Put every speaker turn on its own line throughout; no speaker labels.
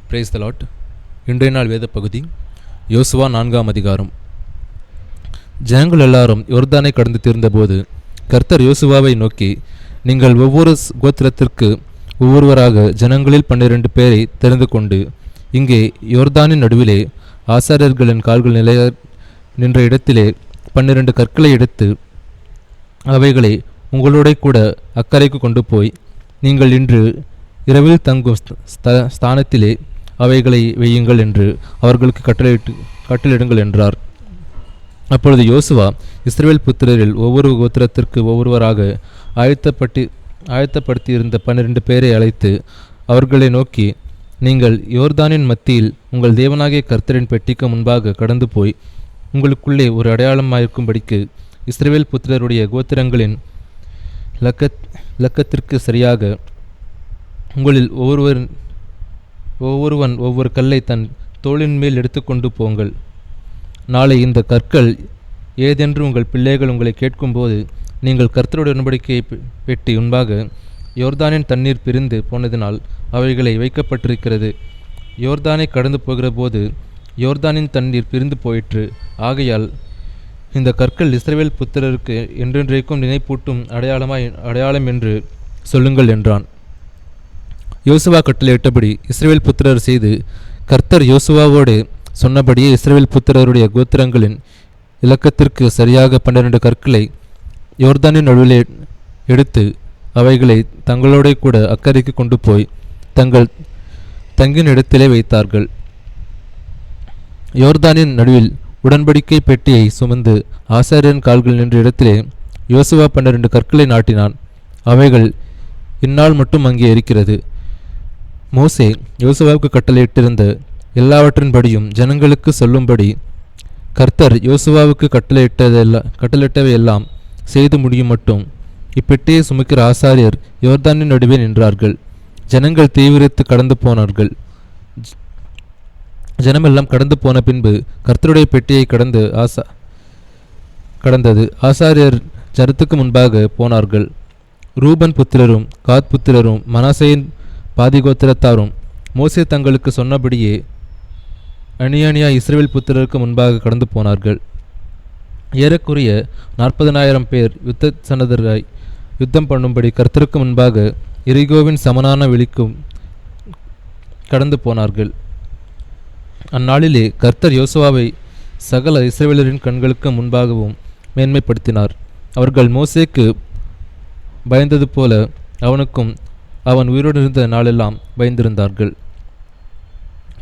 Praise the Lord. இன்றைய நாள் வேத பகுதி யோசுவா 4ஆம் அதிகாரம். ஜனங்கள் எல்லாரும் யோர்தானை கடந்து தீர்ந்தபோது கர்த்தர் யோசுவாவை நோக்கி, நீங்கள் ஒவ்வொரு கோத்திரத்திற்கு ஒவ்வொருவராக ஜனங்களில் 12 பேரை தெரிந்து கொண்டு இங்கே யோர்தானின் நடுவிலே ஆசாரியர்களின் கால்கள் நின்ற இடத்திலே 12 கற்களை எடுத்து அவைகளை உங்களோட கூட அக்கறைக்கு கொண்டு போய் நீங்கள் இன்று இரவில் தங்கும் ஸ்தானத்திலே அவைகளை வையுங்கள் என்று அவர்களுக்கு கட்டளையிடுங்கள் என்றார். அப்பொழுது யோசுவா இஸ்ரவேல் புத்திரரில் ஒவ்வொரு கோத்திரத்திற்கு ஒவ்வொருவராக ஆயத்தப்படுத்தியிருந்த 12 பேரை அழைத்து அவர்களை நோக்கி, நீங்கள் யோர்தானின் மத்தியில் உங்கள் தேவனாகிய கர்த்தரின் பெட்டிக்கு முன்பாக கடந்து போய் உங்களுக்குள்ளே ஒரு அடையாளமாயிருக்கும்படிக்கு இஸ்ரவேல் புத்திரருடைய கோத்திரங்களின் இலக்கத்திற்கு சரியாக உங்களில் ஒவ்வொருவன் ஒவ்வொரு கல்லை தன் தோளின் மேல் எடுத்துக்கொண்டு போங்கள். நாளை இந்த கற்கள் ஏதென்று உங்கள் பிள்ளைகள் உங்களை கேட்கும்போது நீங்கள் கர்த்தருடைய உடன்படிக்கையை பெட்டி முன்பாக யோர்தானின் தண்ணீர் பிரிந்து போனதினால் அவைகளை வைக்கப்பட்டிருக்கிறது. யோர்தானை கடந்து போகிற போது யோர்தானின் தண்ணீர் பிரிந்து போயிற்று. ஆகையால் இந்த கற்கள் இஸ்ரவேல் புத்திரருக்கு என்றென்றைக்கும் நினைப்பூட்டும் அடையாளம் என்று சொல்லுங்கள் என்றான். யோசுவா கட்டளையிட்டபடி இஸ்ரவேல் புத்திரர் செய்து கர்த்தர் யோசுவாவோடு சொன்னபடியே இஸ்ரவேல் புத்திரருடைய கோத்திரங்களின் இலக்கத்திற்கு சரியாக 12 கற்களை யோர்தானின் நடுவிலே எடுத்து அவைகளை தங்களோட கூட அக்கறைக்கு கொண்டு போய் தங்கள் தங்கின் இடத்திலே வைத்தார்கள். யோர்தானின் நடுவில் உடன்படிக்கை பெட்டியை சுமந்து ஆசாரியன் கால்கள் நின்ற இடத்திலே யோசுவா 12 கற்களை நாட்டினான். அவைகள் இந்நாள் மட்டும் அங்கே இருக்கிறது. மோசே யோசுவாவுக்கு கட்டளையிட்டிருந்த எல்லாவற்றின்படியும் ஜனங்களுக்கு சொல்லும்படி கர்த்தர் யோசுவாவுக்கு கட்டளையிட்டவை எல்லாம் செய்து முடியும் மட்டும் இப்பெட்டியை சுமக்கிற ஆசாரியர் யோர்தானின் நடுவே நின்றார்கள். ஜனங்கள் தீவிரித்து கடந்து போனார்கள். ஜனமெல்லாம் கடந்து போன பின்பு கர்த்தருடைய பெட்டியை கடந்தது. ஆசாரியர் ஜனத்துக்கு முன்பாக போனார்கள். ரூபன் புத்திரரும் காத் புத்திரரும் மனாசேயின் பாதி கோத்திரத்தாரும் மோசே தங்களுக்கு சொன்னபடியே அணியா இஸ்ரவேல் புத்திரருக்கு முன்பாக கடந்து போனார்கள். ஏறக்குறைய 40,000 பேர் யுத்த சன்னதராய் யுத்தம் பண்ணும்படி கர்த்தருக்கு முன்பாக எரிகோவின் சமனான வெளிக்கும் கடந்து போனார்கள். அந்நாளிலே கர்த்தர் யோசுவாவை சகல இஸ்ரவேலரின் கண்களுக்கு முன்பாகவும் மேன்மைப்படுத்தினார். அவர்கள் மோசேக்கு பயந்தது போல அவனுக்கும் அவன் உயிரோடு இருந்த நாளெல்லாம் பயந்திருந்தார்கள்.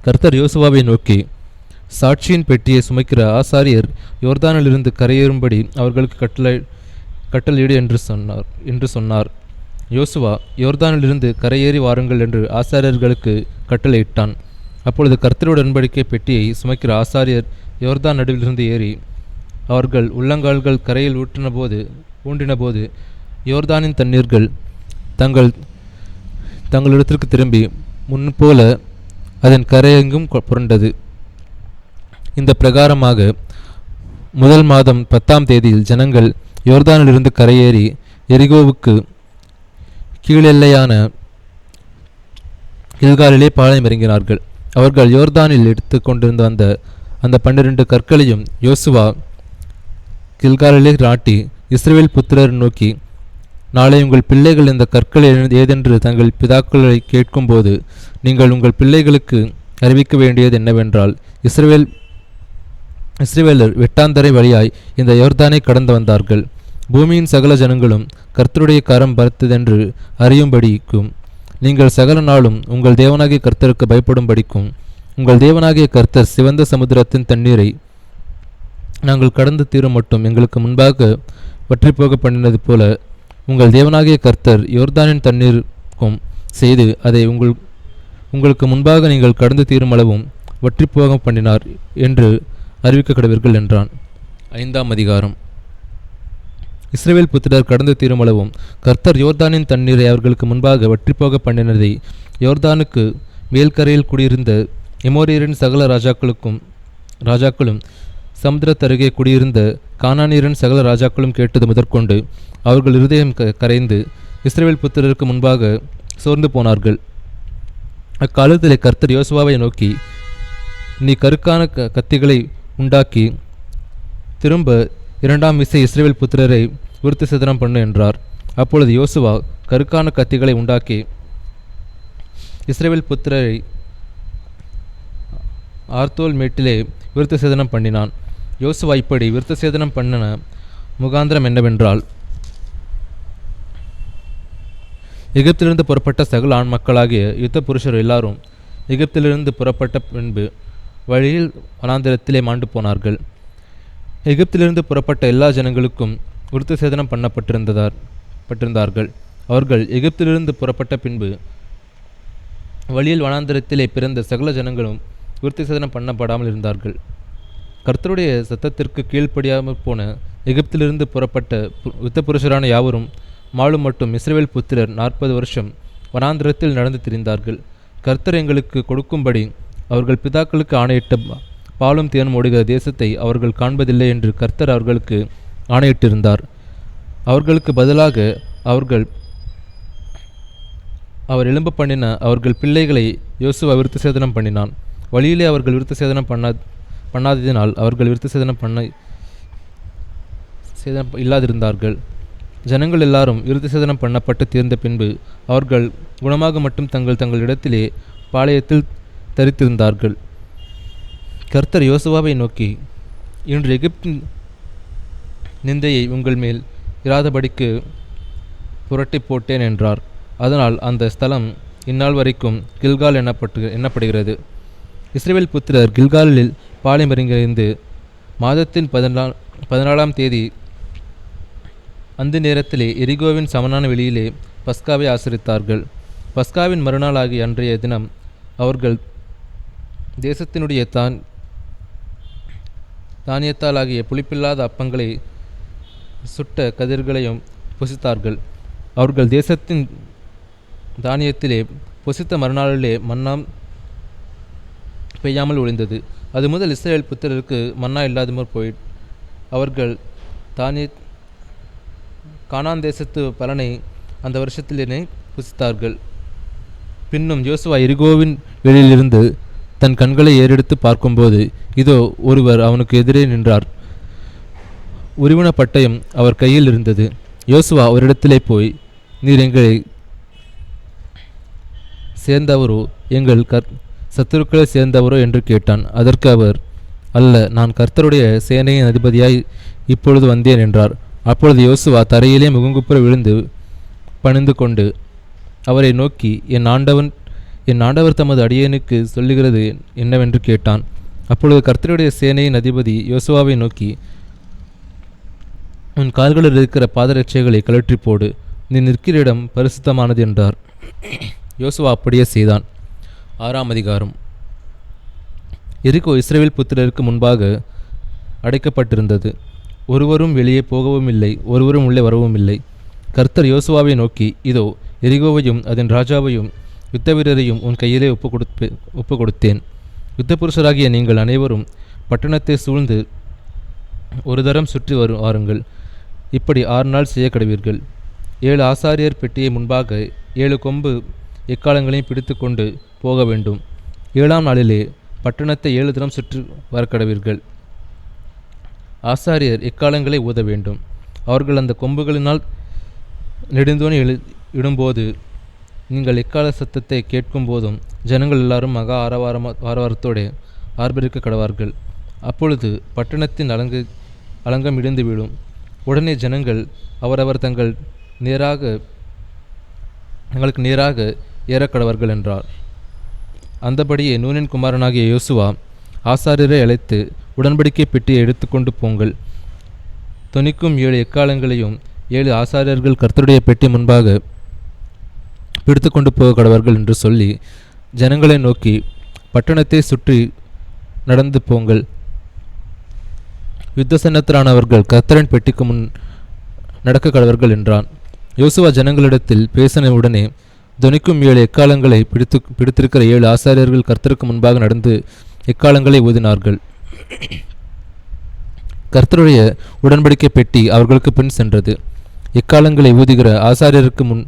கர்த்தர் யோசுவாவை நோக்கி, சாட்சியின் பெட்டியை சுமைக்கிற ஆசாரியர் யோர்தானிலிருந்து கரையேறும்படி அவர்களுக்கு கட்டளையிடு என்று சொன்னார். யோசுவா யோர்தானிலிருந்து கரையேறி வாருங்கள் என்று ஆசாரியர்களுக்கு கட்டளையிட்டான். அப்பொழுது கர்த்தருடைய உடன்படிக்கை பெட்டியை சுமைக்கிற ஆசாரியர் யோர்தான் நடுவிலிருந்து ஏறி அவர்கள் உள்ளங்கால்கள் கரையில் ஊன்றினபோது யோர்தானின் தண்ணீர்கள் தங்களிடத்திற்கு திரும்பி முன்போல அதன் கரையெங்கும் புரண்டது. இந்த பிரகாரமாக முதல் மாதம் 10ஆம் தேதியில் ஜனங்கள் யோர்தானிலிருந்து கரையேறி எரிகோவுக்கு கீழெல்லையான கில்காலிலே பாளையம் இறங்கினார்கள். அவர்கள் யோர்தானில் எடுத்து கொண்டிருந்த அந்த 12 கற்களையும் யோசுவா கில்காலிலே நாட்டி இஸ்ரவேல் புத்திரர் நோக்கி, நாளை உங்கள் பிள்ளைகள் இந்த கற்கள் ஏதென்று தங்கள் பிதாக்களை கேட்கும்போது நீங்கள் உங்கள் பிள்ளைகளுக்கு அறிவிக்க வேண்டியது என்னவென்றால், இஸ்ரவேலர் வெட்டாந்தரை வழியாய் இந்த யோர்தானை கடந்து வந்தார்கள். பூமியின் சகல ஜனங்களும் கர்த்தருடைய கரம் பலத்ததென்று அறியும்படிக்கும் நீங்கள் சகல நாளும் உங்கள் தேவனாகிய கர்த்தருக்கு பயப்படும்படிக்கும் உங்கள் தேவனாகிய கர்த்தர் சிவந்த சமுத்திரத்தின் தண்ணீரை நாங்கள் கடந்து தீரும் மட்டும் எங்களுக்கு முன்பாக வற்றிப்போக பண்ணினது போல உங்கள் தேவனாகிய கர்த்தர் யோர்தானின் தண்ணீருக்கும் செய்து அதை உங்களுக்கு முன்பாக நீங்கள் கடந்து தீருமளவும் வற்றிப்போக பண்ணினார் என்று அறிவிக்க கடவீர்கள் என்றான். 5ஆம் அதிகாரம். இஸ்ரவேல் புத்திரர் கடந்து தீருமளவும் கர்த்தர் யோர்தானின் தண்ணீரை அவர்களுக்கு முன்பாக வற்றிப்போக பண்ணினதை யோர்தானுக்கு மேல்கரையில் குடியிருந்த எமோரியரின் சகல ராஜாக்களும் சமுத்திரத்தருகே குடியிருந்த கானானியரின் சகல ராஜாக்களும் கேட்டது முதற்கொண்டு அவர்கள் இருதயம் கரைந்து இஸ்ரவேல் புத்திரருக்கு முன்பாக சோர்ந்து போனார்கள். அக்காலத்திலே கர்த்தர் யோசுவாவை நோக்கி, நீ கருக்கான கத்திகளை உண்டாக்கி திரும்ப 2ஆம் விசை இஸ்ரவேல் புத்திரரை விருத்த சேதனம் பண்ணு என்றார். அப்பொழுது யோசுவா கருக்கான கத்திகளை உண்டாக்கி இஸ்ரவேல் புத்திரரை ஆர்தோல் மேட்டிலே விருத்த சேதனம் பண்ணினான். யோசுவா இப்படி விருத்த சேதனம் பண்ணின முகாந்திரம் என்னவென்றால், எகிப்திலிருந்து புறப்பட்ட சகல ஆண் மக்களாகிய யுத்த புருஷர் எல்லாரும் எகிப்திலிருந்து புறப்பட்ட பின்பு வழியில் வனாந்திரத்திலே மாண்டு போனார்கள். எகிப்திலிருந்து புறப்பட்ட எல்லா ஜனங்களுக்கும் விருத்த சேதனம் பட்டிருந்தார்கள். அவர்கள் எகிப்திலிருந்து புறப்பட்ட பின்பு வழியில் வனாந்திரத்திலே பிறந்த சகல ஜனங்களும் விருத்த சேதனம் பண்ணப்படாமல் இருந்தார்கள். கர்த்தருடைய சத்தத்திற்கு கீழ்ப்படியாமல் போன எகிப்திலிருந்து புறப்பட்ட யுத்த புருஷரான யாவரும் மாலும் மட்டும் இஸ்ரவேல் புத்திரர் 40 வருஷம் வனாந்திரத்தில் நடந்து திரிந்தார்கள். கர்த்தர் எங்களுக்கு கொடுக்கும்படி அவர்கள் பிதாக்களுக்கு ஆணையிட்ட பாலும் தேனும் ஓடுகிற தேசத்தை அவர்கள் காண்பதில்லை என்று கர்த்தர் அவர்களுக்கு ஆணையிட்டிருந்தார். அவர்களுக்கு பதிலாக அவர் எழும்ப பண்ணின அவர்கள் பிள்ளைகளை யோசுவா விருத்த சேதனம் பண்ணினான். வழியிலே அவர்கள் விருத்த சேதனம் பண்ணாததினால் அவர்கள் விருத்த சேதனம் இல்லாதிருந்தார்கள். ஜனங்கள் எல்லாரும் விருத்த சேதனம் பண்ணப்பட்டு தீர்ந்த பின்பு அவர்கள் குணமாக மட்டும் தங்கள் இடத்திலே பாளையத்தில் தரித்திருந்தார்கள். கர்த்தர் யோசுவாவை நோக்கி, இன்று எகிப்தின் நிந்தையை உங்கள் மேல் இராதபடிக்கு புரட்டி போட்டேன் என்றார். அதனால் அந்த ஸ்தலம் இந்நாள் வரைக்கும் கில்கால் எண்ணப்படுகிறது. இஸ்ரவேல் புத்திரர் கில்காலில் பாளையமிறங்கியிருந்து மாதத்தின் 14ஆம் தேதி அந்த நேரத்திலே எரிகோவின் சமனான வெளியிலே பஸ்காவை ஆசரித்தார்கள். பஸ்காவின் மறுநாள் ஆகிய அன்றைய தினம் அவர்கள் தேசத்தினுடைய தானியத்தால் ஆகிய புளிப்பில்லாத அப்பங்களை சுட்ட கதிர்களையும் புசித்தார்கள். அவர்கள் தேசத்தின் தானியத்திலே புசித்த மறுநாளிலே மன்னா பெய்யாமல் ஒழிந்தது. அது முதல் இஸ்ரவேல் புத்திரருக்கு மன்னா இல்லாதமோர் அவர்கள் கானான் தேசத்து பலனை அந்த வருஷத்திலே புசித்தார்கள். பின்னும் யோசுவா எரிகோவின் வெளியிலிருந்து தன் கண்களை ஏறெடுத்து பார்க்கும்போது இதோ ஒருவர் அவனுக்கு எதிரே நின்றார். உருவின பட்டயம் அவர் கையில் இருந்தது. யோசுவா அவரிடத்திலே போய், நீர் எங்களை சேர்ந்தவரோ எங்கள் சத்துருக்களை சேர்ந்தவரோ என்று கேட்டான். அதற்கு அவர், அல்ல, நான் கர்த்தருடைய சேனையின் அதிபதியாய் இப்பொழுது வந்தேன் என்றார். அப்பொழுது யோசுவா தரையிலே முகங்குப்புற விழுந்து பணிந்து கொண்டு அவரை நோக்கி, என் ஆண்டவர் தமது அடியேனுக்கு சொல்லுகிறது என்னவென்று கேட்டான். அப்பொழுது கர்த்தருடைய சேனையின் அதிபதி யோசுவாவை நோக்கி, உன் கால்களில் இருக்கிற பாதரட்சைகளை கழற்றி போடு, நீ நிற்கிற இடம் பரிசுத்தமானது என்றார். யோசுவா அப்படியே செய்தான். 6ஆம் அதிகாரம். எரிகோ இஸ்ரவேல் புத்திரருக்கு முன்பாக அடைக்கப்பட்டிருந்தது. ஒருவரும் வெளியே போகவும் இல்லை, ஒருவரும் உள்ளே வரவும் இல்லை. கர்த்தர் யோசுவாவை நோக்கி, இதோ எரிகோவையும் அதன் ராஜாவையும் யுத்த வீரரையும் உன் கையிலே ஒப்பு கொடுத்தேன். யுத்த புருஷராகிய நீங்கள் அனைவரும் பட்டணத்தை சூழ்ந்து ஒரு தரம் சுற்றி வாருங்கள். இப்படி 6 நாள் செய்ய கடவீர்கள். 7 ஆசாரியர் பெட்டியை முன்பாக 7 கொம்பு எக்காலங்களையும் பிடித்து கொண்டு போக வேண்டும். 7ஆம் நாளிலே பட்டணத்தை 7 தரம் சுற்றி வரக்கடவீர்கள். ஆசாரியர் எக்காலங்களை ஊத வேண்டும். அவர்கள் அந்த கொம்புகளினால் நெடுந்தோணி இடும்போது நீங்கள் எக்கால சத்தத்தை கேட்கும் போதும் ஜனங்கள் எல்லாரும் மகா ஆரவாரத்தோடு ஆர்ப்பரிக்க கடவார்கள். அப்பொழுது பட்டணத்தின் அலங்கம் இடிந்து விடும். உடனே ஜனங்கள் அவரவர் தங்களுக்கு நேராக ஏறக்கடவர்கள் என்றார். அந்தபடியே நூனின் குமாரனாகிய யோசுவா ஆசாரியரை அழைத்து, உடன்படிக்கை பெட்டியை எடுத்துக்கொண்டு போங்கள். தொனிக்கும் 7 எக்காலங்களையும் 7 ஆசாரியர்கள் கர்த்தருடைய பெட்டி முன்பாக பிடித்து கொண்டு போக கடவர்கள் என்று சொல்லி ஜனங்களை நோக்கி, பட்டணத்தை சுற்றி நடந்து போங்கள். யுத்த சன்னத்தரானவர்கள் கர்த்தரின் பெட்டிக்கு முன் நடக்க கடவர்கள் என்றான். யோசுவா ஜனங்களிடத்தில் பேசின உடனே தொனிக்கும் 7 எக்காலங்களை பிடித்திருக்கிற 7 ஆசாரியர்கள் கர்த்தருக்கு முன்பாக நடந்து எக்காலங்களை ஊதினார்கள். கர்த்தருடைய உடன்படிக்கை பெட்டி அவர்களுக்கு பின் சென்றது. எக்காலங்களை ஊதுகிற ஆசாரியருக்கு முன்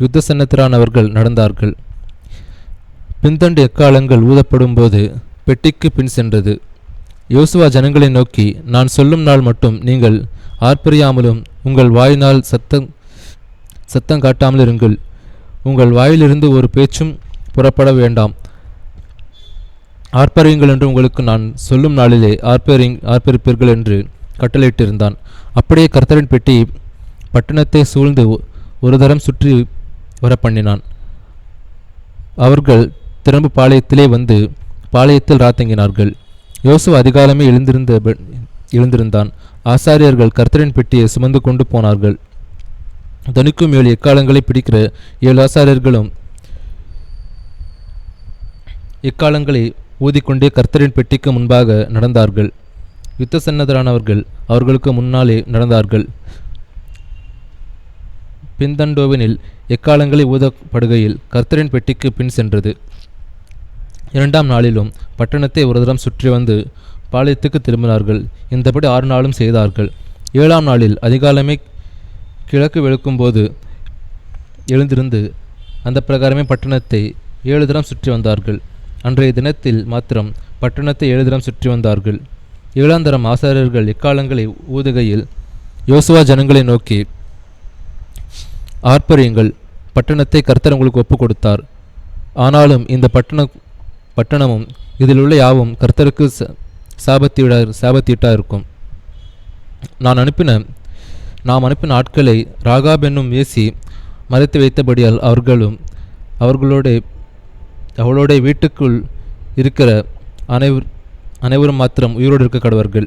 யுத்த சன்னத்தரானவர்கள் நடந்தார்கள். பின்தண்டு எக்காலங்கள் ஊதப்படும் போது பெட்டிக்கு பின் சென்றது. யோசுவா ஜனங்களை நோக்கி, நான் சொல்லும் நாள் மட்டும் நீங்கள் ஆர்ப்பரியாமலும் உங்கள் வாயினால் சத்தம் காட்டாமல் இருங்கள். உங்கள் வாயிலிருந்து ஒரு பேச்சும் புறப்பட வேண்டாம். ஆர்ப்பரியுங்கள் என்று உங்களுக்கு நான் சொல்லும் நாளிலே ஆர்ப்பரிப்பீர்கள் என்று கட்டளையிட்டிருந்தான். அப்படியே கர்த்தரின் பெட்டி பட்டணத்தை சூழ்ந்து ஒரு தரம் சுற்றி வர பண்ணினான். அவர்கள் திரும்ப பாளையத்திலே வந்து பாளையத்தில் ராத்தங்கினார்கள். யோசுவா அதிகாலமே எழுந்திருந்தான். ஆசாரியர்கள் கர்த்தரின் பெட்டியை சுமந்து கொண்டு போனார்கள். தனிக்கும் 7 எக்காலங்களை பிடிக்கிற 7 ஆசாரியர்களும் எக்காலங்களை ஊதிக்கொண்டே கர்த்தரின் பெட்டிக்கு முன்பாக நடந்தார்கள். யுத்த சன்னதரானவர்கள் அவர்களுக்கு முன்னாலே நடந்தார்கள். பின்தண்டோவனில் எக்காலங்களை ஊதப்படுகையில் கர்த்தரின் பெட்டிக்கு பின் சென்றது. 2ஆம் நாளிலும் பட்டணத்தை ஒரு தரம் சுற்றி வந்து பாளையத்துக்கு திரும்பினார்கள். இந்தபடி 6 நாளும் செய்தார்கள். 7ஆம் நாளில் அதிகாலமே கிழக்கு வெளுக்கும்போது எழுந்திருந்து அந்த பிரகாரமே பட்டணத்தை 7 தரம் சுற்றி வந்தார்கள். அன்றைய தினத்தில் மாத்திரம் பட்டணத்தை 7 தரம் சுற்றி வந்தார்கள். 7ஆம் தரம் ஆசாரியர்கள் எக்காலங்களை ஊதுகையில் யோசுவா ஜனங்களை நோக்கி, ஆர்ப்பரியுங்கள், பட்டணத்தை கர்த்தர் உங்களுக்கு ஒப்பு கொடுத்தார். ஆனாலும் இந்த பட்டணமும் இதில் உள்ள யாவும் கர்த்தருக்கு சாபத்தீட்டா இருக்கும். நாம் அனுப்பின ஆட்களை ராகாப் என்னும் வேசி மறைத்து வைத்தபடியால் அவளோட வீட்டுக்குள் இருக்கிற அனைவரும் மாத்திரம் உயிரோடு இருக்க கடவர்கள்.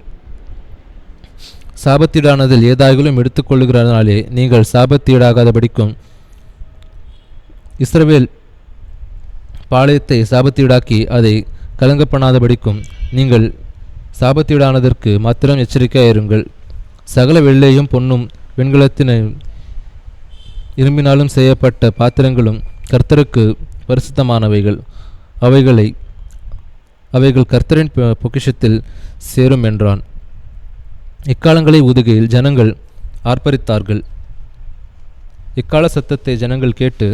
சாபத்தீடானதில் ஏதாயிலும் எடுத்துக்கொள்ளுகிறனாலே நீங்கள் சாபத்தீடாகாதபடிக்கும் இஸ்ரவேல் பாளையத்தை சாபத்தீடாக்கி அதை கலங்கப்பண்ணாதபடிக்கும் நீங்கள் சாபத்தீடானதற்கு மாத்திரம் எச்சரிக்கையாயிருங்கள். சகல வெள்ளையும் பொன்னும் வெண்கலத்தினும் இரும்பினாலும் செய்யப்பட்ட பாத்திரங்களும் கர்த்தருக்கு பரிசுத்தமானவைகள். அவைகள் கர்த்தரின் பொக்கிஷத்தில் சேரும் என்றான். இக்காலங்களை ஊதுகையில் ஜனங்கள் ஆர்ப்பரித்தார்கள். இக்கால சத்தத்தை ஜனங்கள் கேட்டு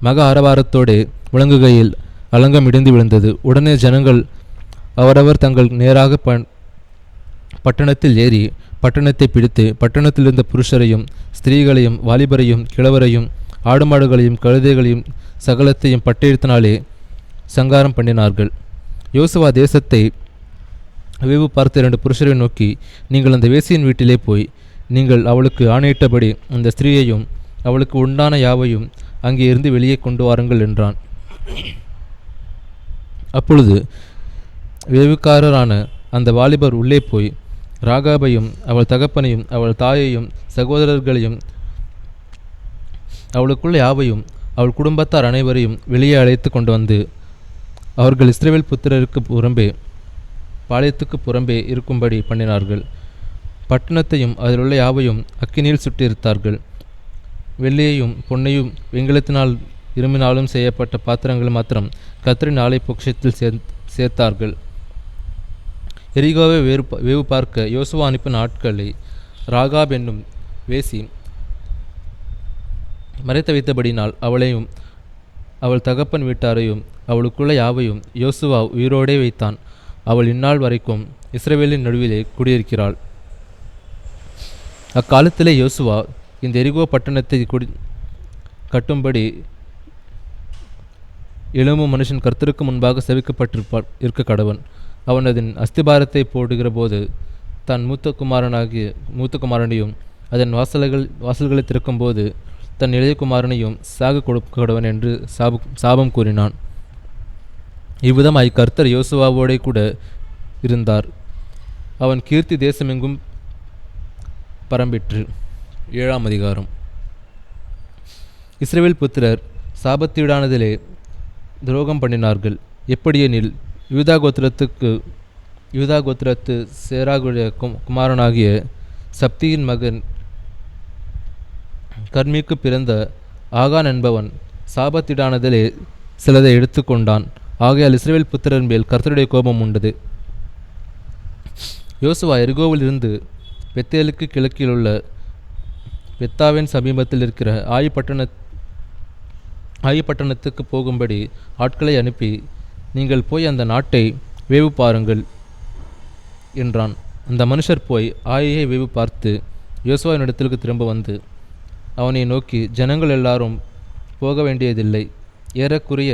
மக ஆரவாரத்தோடே முழங்குகையில் அலங்கம் இடிந்து விழுந்தது. உடனே ஜனங்கள் அவரவர் தங்கள் நேராக பட்டணத்தில் ஏறி பட்டணத்தை பிடித்து பட்டணத்தில் இருந்த புருஷரையும் ஸ்திரீகளையும் வாலிபரையும் கிழவரையும் ஆடுமாடுகளையும் கழுதைகளையும் சகலத்தையும் பட்டயத்தினாலே சங்காரம் பண்ணினார்கள். யோசுவா தேசத்தை வேவு பார்த்த 2 புருஷரை நோக்கி, நீங்கள் அந்த வேசியின் வீட்டிலே போய் நீங்கள் அவளுக்கு ஆணையிட்டபடி அந்த ஸ்திரீயையும் அவளுக்கு உண்டான யாவையும் அங்கே இருந்து வெளியே கொண்டு வாருங்கள் என்றான். அப்பொழுது வேவுக்காரரான அந்த வாலிபர் உள்ளே போய் ராகாபையும் அவள் தகப்பனையும் அவள் தாயையும் சகோதரர்களையும் அவளுக்குள்ள யாவையும் அவள் குடும்பத்தார் அனைவரையும் வெளியே அழைத்து கொண்டு வந்து அவர்கள் இஸ்ரவேல் புத்திரருக்கு புறம்பே பாளையத்துக்கு புறம்பே இருக்கும்படி பண்ணினார்கள். பட்டணத்தையும் அதிலுள்ள யாவையும் அக்கினியில் சுட்டிருத்தார்கள். வெள்ளியையும் பொன்னையும் வெண்கலத்தினால் இரும்பினாலும் செய்யப்பட்ட பாத்திரங்கள் மாத்திரம் கர்த்தரின் ஆலய பொக்கிஷத்தில் சேர்த்தார்கள். எரிகோவை வேவு பார்க்க யோசுவா அனுப்பின ஆட்களை ராகாப் என்னும் வேசி மறைத்து வைத்தபடினால் அவளையும் அவள் தகப்பன் வீட்டாரையும் அவளுக்குள்ள யாவையும் யோசுவா உயிரோடே வைத்தான். அவள் இந்நாள் வரைக்கும் இஸ்ரவேலின் நடுவிலே குடியிருக்கிறாள். அக்காலத்திலே யோசுவா இந்த எரிகோ பட்டணத்தை கட்டும்படி எழும்பும் மனுஷன் கர்த்தருக்கு முன்பாக செவிக்கப்பட்டிருப்பார் இருக்க கடவன். அவன் அதன் அஸ்திபாரத்தை போடுகிற போது தன் மூத்த குமாரனையும் அதன் வாசல்களை திறக்கும்போது தன் இளைய குமாரனையும் சாக கொடுக்க கடவன் என்று சாபம் கூறினான். இவ்விதமாய் கர்த்தர் யோசுவாவோடே கூட இருந்தார். அவன் கீர்த்தி தேசமெங்கும் பரம்பிற்று. 7ஆம் அதிகாரம். இஸ்ரவேல் புத்திரர் சாபத்தீடானதிலே துரோகம் பண்ணினார்கள். எப்படியெனில் யூதா கோத்திரத்து சேராகுடைய குமாரனாகிய சப்தியின் மகன் கர்மிக்கு பிறந்த ஆகான் என்பவன் சாபத்தீடானதிலே சிலதை எடுத்து கொண்டான். ஆகையால் இஸ்ரவேல் புத்திரன் மேல் கர்த்தருடைய கோபம் உண்டது. யோசுவா எரிகோவில் இருந்து பெத்தேலுக்கு கிழக்கில் உள்ள பெத்தாவின் சமீபத்தில் இருக்கிற ஆயி ஆயி பட்டணத்துக்கு போகும்படி ஆட்களை அனுப்பி, நீங்கள் போய் அந்த நாட்டை வேவு பாருங்கள் என்றான். அந்த மனுஷர் போய் ஆயியை வேவு பார்த்து யோசுவாவின் இடத்திற்கு திரும்ப வந்து அவனை நோக்கி, ஜனங்கள் எல்லாரும் போக வேண்டியதில்லை, ஏறக்குறைய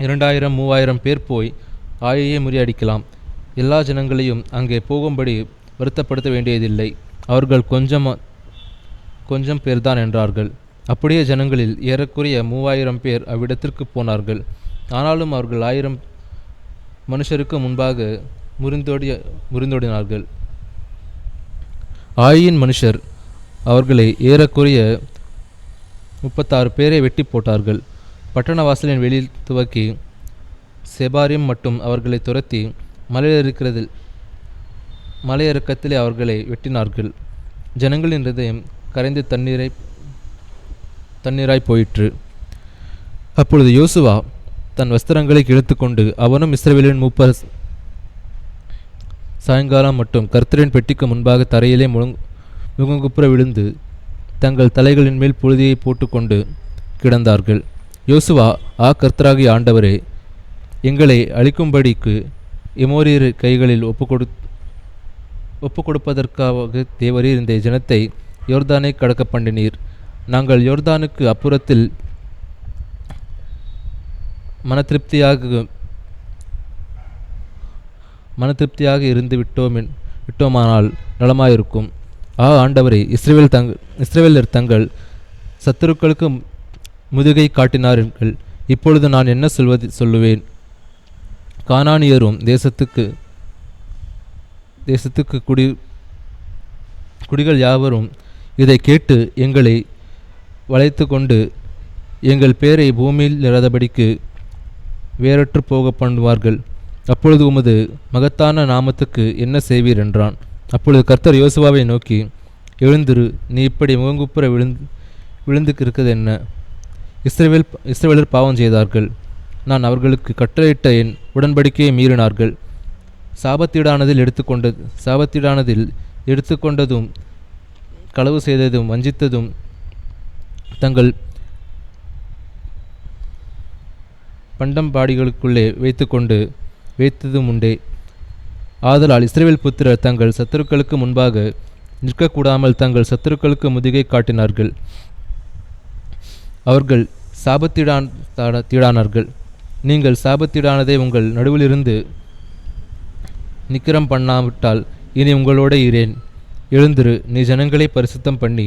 2000-3000 பேர் போய் ஆயையை முறியடிக்கலாம். எல்லா ஜனங்களையும் அங்கே போகும்படி வருத்தப்படுத்த வேண்டியதில்லை, அவர்கள் கொஞ்சம் பேர்தான் என்றார்கள். அப்படியே ஜனங்களில் ஏறக்குறைய 3000 பேர் அவ்விடத்திற்கு போனார்கள். ஆனாலும் அவர்கள் 1000 மனுஷருக்கு முன்பாக முறிந்தோடினார்கள். ஆயின் மனுஷர் அவர்களை ஏறக்குறைய 36 பேரை வெட்டி போட்டார்கள். பட்டண வாசலின் வெளியில் துவக்கி செபாரிம் மட்டும் அவர்களை துரத்தி மலையிறக்கத்திலே அவர்களை வெட்டினார்கள். ஜனங்களின் ஹிருதயம் கரைந்து தண்ணீராய் போயிற்று. அப்பொழுது யோசுவா தன் வஸ்திரங்களை கிழித்துக்கொண்டு அவனும் இஸ்ரவேலின் மூப்பர் சாயங்காலம் மட்டும் கர்த்தரின் பெட்டிக்கு முன்பாக தரையிலே முகங்குப்புற விழுந்து தங்கள் தலைகளின் மேல் புழுதியை போட்டுக்கொண்டு கிடந்தார்கள். யோசுவா, கர்த்தராகிய ஆண்டவரே, எங்களை அழிக்கும்படிக்கு எமோரியர் கைகளில் ஒப்பு கொடுப்பதற்காக தேவரீர் இந்த ஜனத்தை யோர்தானை கடக்க பண்ணினீர். நாங்கள் யோர்தானுக்கு அப்புறத்தில் மனதிருப்தியாக இருந்து விட்டோமானால் நலமாயிருக்கும். ஆண்டவரே, இஸ்ரவேலர் தங்கள் சத்துருக்களுக்கு முதுகை காட்டினார்கள். இப்பொழுது நான் என்ன சொல்லுவேன்? கானானியரும் தேசத்துக்கு குடிகள் யாவரும் இதை கேட்டு எங்களை வளைத்து கொண்டு எங்கள் பேரை பூமியில் இராதபடிக்கு வேறற்று போக பண்ணுவார்கள். அப்பொழுது உமது மகத்தான நாமத்துக்கு என்ன செய்வீர் என்றான். அப்பொழுது கர்த்தர் யோசுவாவை நோக்கி, எழுந்திரு, நீ இப்படி முகங்குப்புற விழுந்து இருக்கிறது என்ன? இஸ்ரவேலர் பாவம் செய்தார்கள். நான் அவர்களுக்கு கட்டளையிட்ட என் உடன்படிக்கையை மீறினார்கள். சாபத்தீடானதில் எடுத்துக்கொண்டதும் களவு செய்ததும் வஞ்சித்ததும் தங்கள் பண்டம்பாடிகளுக்குள்ளே வைத்ததும் உண்டே. ஆதலால் இஸ்ரவேல் புத்திரர் தங்கள் சத்துருக்களுக்கு முன்பாக நிற்கக்கூடாமல் தங்கள் சத்துருக்களுக்கு முதுகை காட்டினார்கள். அவர்கள் சாபத்தீடானார்கள். நீங்கள் சாபத்தீடானதை உங்கள் நடுவிலிருந்து நிக்கிரம் பண்ணாவிட்டால் இனி உங்களோட இரேன். எழுந்திரு, நீ ஜனங்களை பரிசுத்தம் பண்ணி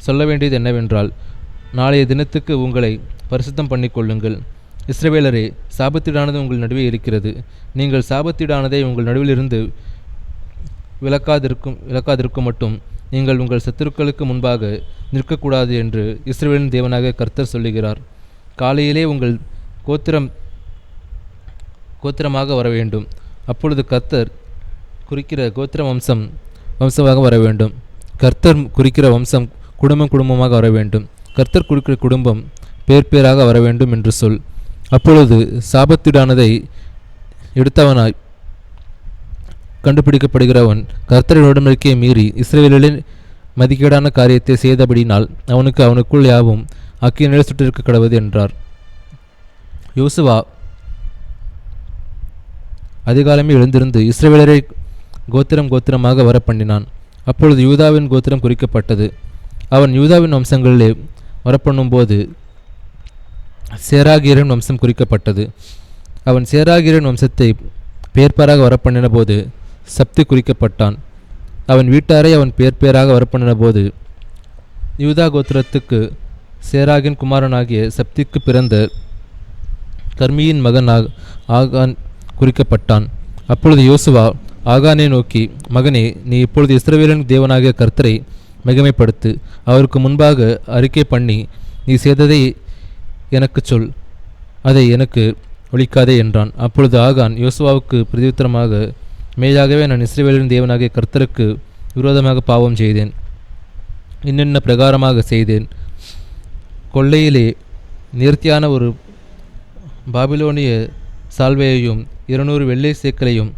சொல்ல வேண்டியது என்னவென்றால், நாளைய தினத்துக்கு உங்களை பரிசுத்தம் பண்ணி கொள்ளுங்கள். இஸ்ரவேலரே, சாபத்தீடானது உங்கள் நடுவே இருக்கிறது. நீங்கள் சாபத்தீடானதை உங்கள் நடுவிலிருந்து விலக்காதிருக்கும் மட்டும் நீங்கள் உங்கள் சத்துருக்களுக்கு முன்பாக நிற்கக்கூடாது என்று இஸ்ரவேலின் தேவனாக கர்த்தர் சொல்லுகிறார். காலையிலே உங்கள் கோத்திரமாக வர வேண்டும். அப்பொழுது கர்த்தர் குறிக்கிற கோத்திர வம்சமாக வர வேண்டும். கர்த்தர் குறிக்கிற வம்சம் குடும்பமாக வர வேண்டும். கர்த்தர் குறிக்கிற குடும்பம் பேராக வர வேண்டும் என்று சொல். அப்பொழுது சாபத்தீடானதை எடுத்தவனாய் கண்டுபிடிக்கப்படுகிறவன் கர்த்தரின் உடன்படிக்கையை மீறி இஸ்ரவேலின் மதிக்கீடான காரியத்தை செய்தபடினால் அவனுக்குள் யாவும் அக்கினியில் சுட்டிருக்க கடவுது என்றார். யோசுவா அதிகாலமே எழுந்திருந்து இஸ்ரவேலரை கோத்திரமாக வர பண்ணினான். அப்பொழுது யூதாவின் கோத்திரம் குறிக்கப்பட்டது. அவன் யூதாவின் வம்சங்களிலே வரப்பண்ணும்போது சேராகியரின் வம்சம் குறிக்கப்பட்டது. அவன் சேராகியரின் வம்சத்தை பேராக வரப்பண்ணின போது சப்தி குறிக்கப்பட்டான். அவன் வீட்டாரை அவன் பேராக வரப்பண்ணின போது யூதா கோத்திரத்துக்கு சேராகின் குமாரனாகிய சப்திக்கு பிறந்த கர்மியின் மகன் ஆகான் குறிக்கப்பட்டான். அப்பொழுது யோசுவா ஆகானை நோக்கி, மகனே, நீ இப்பொழுது இஸ்ரவேலின் தேவனாகிய கர்த்தரை மகிமைப்படுத்து. அவருக்கு முன்பாக அறிக்கை பண்ணி, நீ செய்ததை எனக்கு சொல், அதை எனக்கு ஒழிக்காதே என்றான். அப்பொழுது ஆகான் யோசுவாவுக்கு பிரதியுத்தரமாக, மேலாகவே நான் இஸ்ரவேலின் தேவனாகிய கர்த்தருக்கு விரோதமாக பாவம் செய்தேன். இன்னென்ன பிரகாரமாக செய்தேன். கொள்ளையிலே நேர்த்தியான ஒரு பாபிலோனிய சால்வையையும் 200 வெள்ளை சேக்கலையும்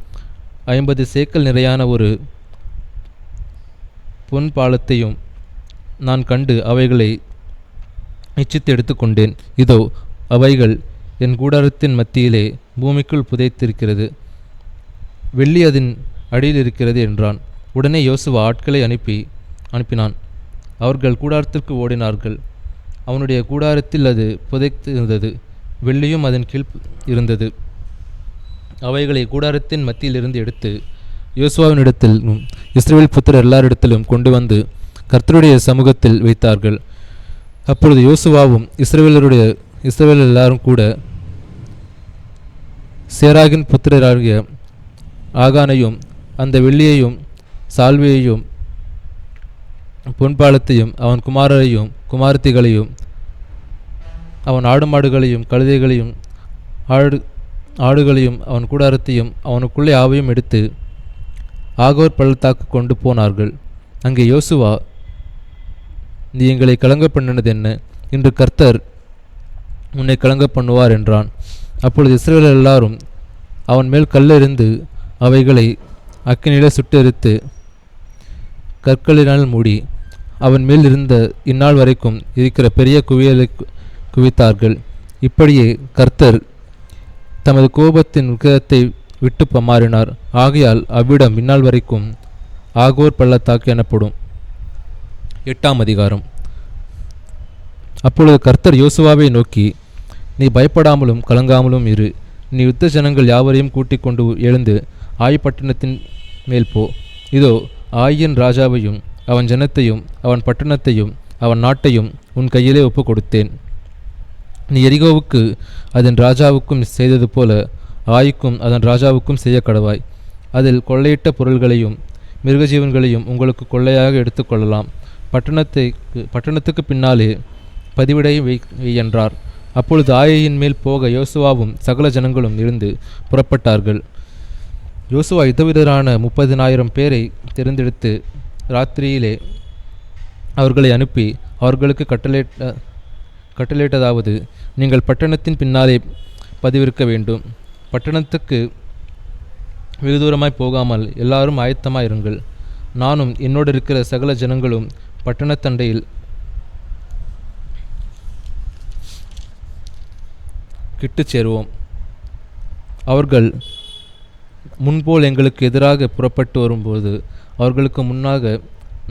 50 சேக்கல் நிறையான ஒரு பொன் பாலத்தையும் நான் கண்டு அவைகளை நிச்சயித்து எடுத்துக்கொண்டேன். இதோ அவைகள் என் கூடாரத்தின் மத்தியிலே பூமிக்குள் புதைத்திருக்கிறது, வெள்ளி அதன் அடியில் இருக்கிறது என்றான். உடனே யோசுவா ஆட்களை அனுப்பினான். அவர்கள் கூடாரத்திற்கு ஓடினார்கள். அவனுடைய கூடாரத்தில் அது புதைத்திருந்தது, வெள்ளியும் அதன் கீழ் இருந்தது. அவைகளை கூடாரத்தின் மத்தியிலிருந்து எடுத்து யோசுவாவினிடத்திலும் இஸ்ரவேல் புத்திரர் எல்லாரிடத்திலும் கொண்டு வந்து கர்த்தருடைய சமூகத்தில் வைத்தார்கள். அப்பொழுது யோசுவாவும் இஸ்ரவேலர் எல்லாரும் கூட சேராகின் புத்திரராகிய ஆகானையும் அந்த வெள்ளியையும் சால்வையையும் பொன்பாலத்தையும் அவன் குமாரரையும் குமாரத்திகளையும் அவன் ஆடு மாடுகளையும் கழுதைகளையும் ஆடுகளையும் அவன் கூடாரத்தையும் அவனுக்குள்ளே ஆவையும் எடுத்து ஆகோர் பள்ளத்தாக்கு கொண்டு போனார்கள். அங்கே யோசுவா, நீ எங்களை கலங்க பண்ணினது என்ன? இன்று கர்த்தர் உன்னை கலங்க பண்ணுவார் என்றான். அப்பொழுது இஸ்ரவேலர் எல்லாரும் அவன் மேல் கல்லெறிந்து அவைகளை அக்கினியிலே சுட்டெரித்து கற்களினால் மூடி அவன் மேல் இருந்த இந்நாள் வரைக்கும் இருக்கிற பெரிய குவியலை குவித்தார்கள். இப்படியே கர்த்தர் தமது கோபத்தின் உக்கிரத்தை விட்டு பமாறினார். ஆகையால் அவ்விடம் இந்நாள் வரைக்கும் ஆகோர் பள்ளத்தாக்கு எனப்படும். 8ஆம் அதிகாரம். அப்பொழுது கர்த்தர் யோசுவாவை நோக்கி, நீ பயப்படாமலும் கலங்காமலும் இரு. நீ யுத்த ஜனங்கள் யாவரையும் கூட்டிக் கொண்டு எழுந்து ஆய் பட்டணத்தின் மேல் போ. இதோ ஆயின் ராஜாவையும் அவன் ஜனத்தையும் அவன் பட்டணத்தையும் அவன் நாட்டையும் உன் கையிலே ஒப்பு கொடுத்தேன். நீ எரிகோவுக்கு அதன் ராஜாவுக்கும் செய்தது போல ஆய்க்கும் அதன் ராஜாவுக்கும் செய்ய கடவாய். அதில் கொள்ளையிட்ட பொருள்களையும் மிருகஜீவன்களையும் உங்களுக்கு கொள்ளையாக எடுத்துக்கொள்ளலாம். பட்டணத்துக்கு பின்னாலே பதிவிடை வை என்றார். அப்பொழுது ஆயையின் மேல் போக யோசுவாவும் சகல ஜனங்களும் எழுந்து புறப்பட்டார்கள். யோசுவா யுத்தவீரரான 30,000 பேரை தெரிந்தெடுத்து ராத்திரியிலே அவர்களை அனுப்பி அவர்களுக்கு கட்டளையிட்டதாவது, நீங்கள் பட்டணத்தின் பின்னாலே பதிவிருக்க வேண்டும். பட்டணத்துக்கு வெகு தூரமாய் போகாமல் எல்லாரும் ஆயத்தமாயிருங்கள். நானும் என்னோடு இருக்கிற சகல ஜனங்களும் பட்டணத்தண்டையில் கிட்டு சேருவோம். அவர்கள் முன்போல் எங்களுக்கு எதிராக புறப்பட்டு வரும்போது அவர்களுக்கு முன்னாக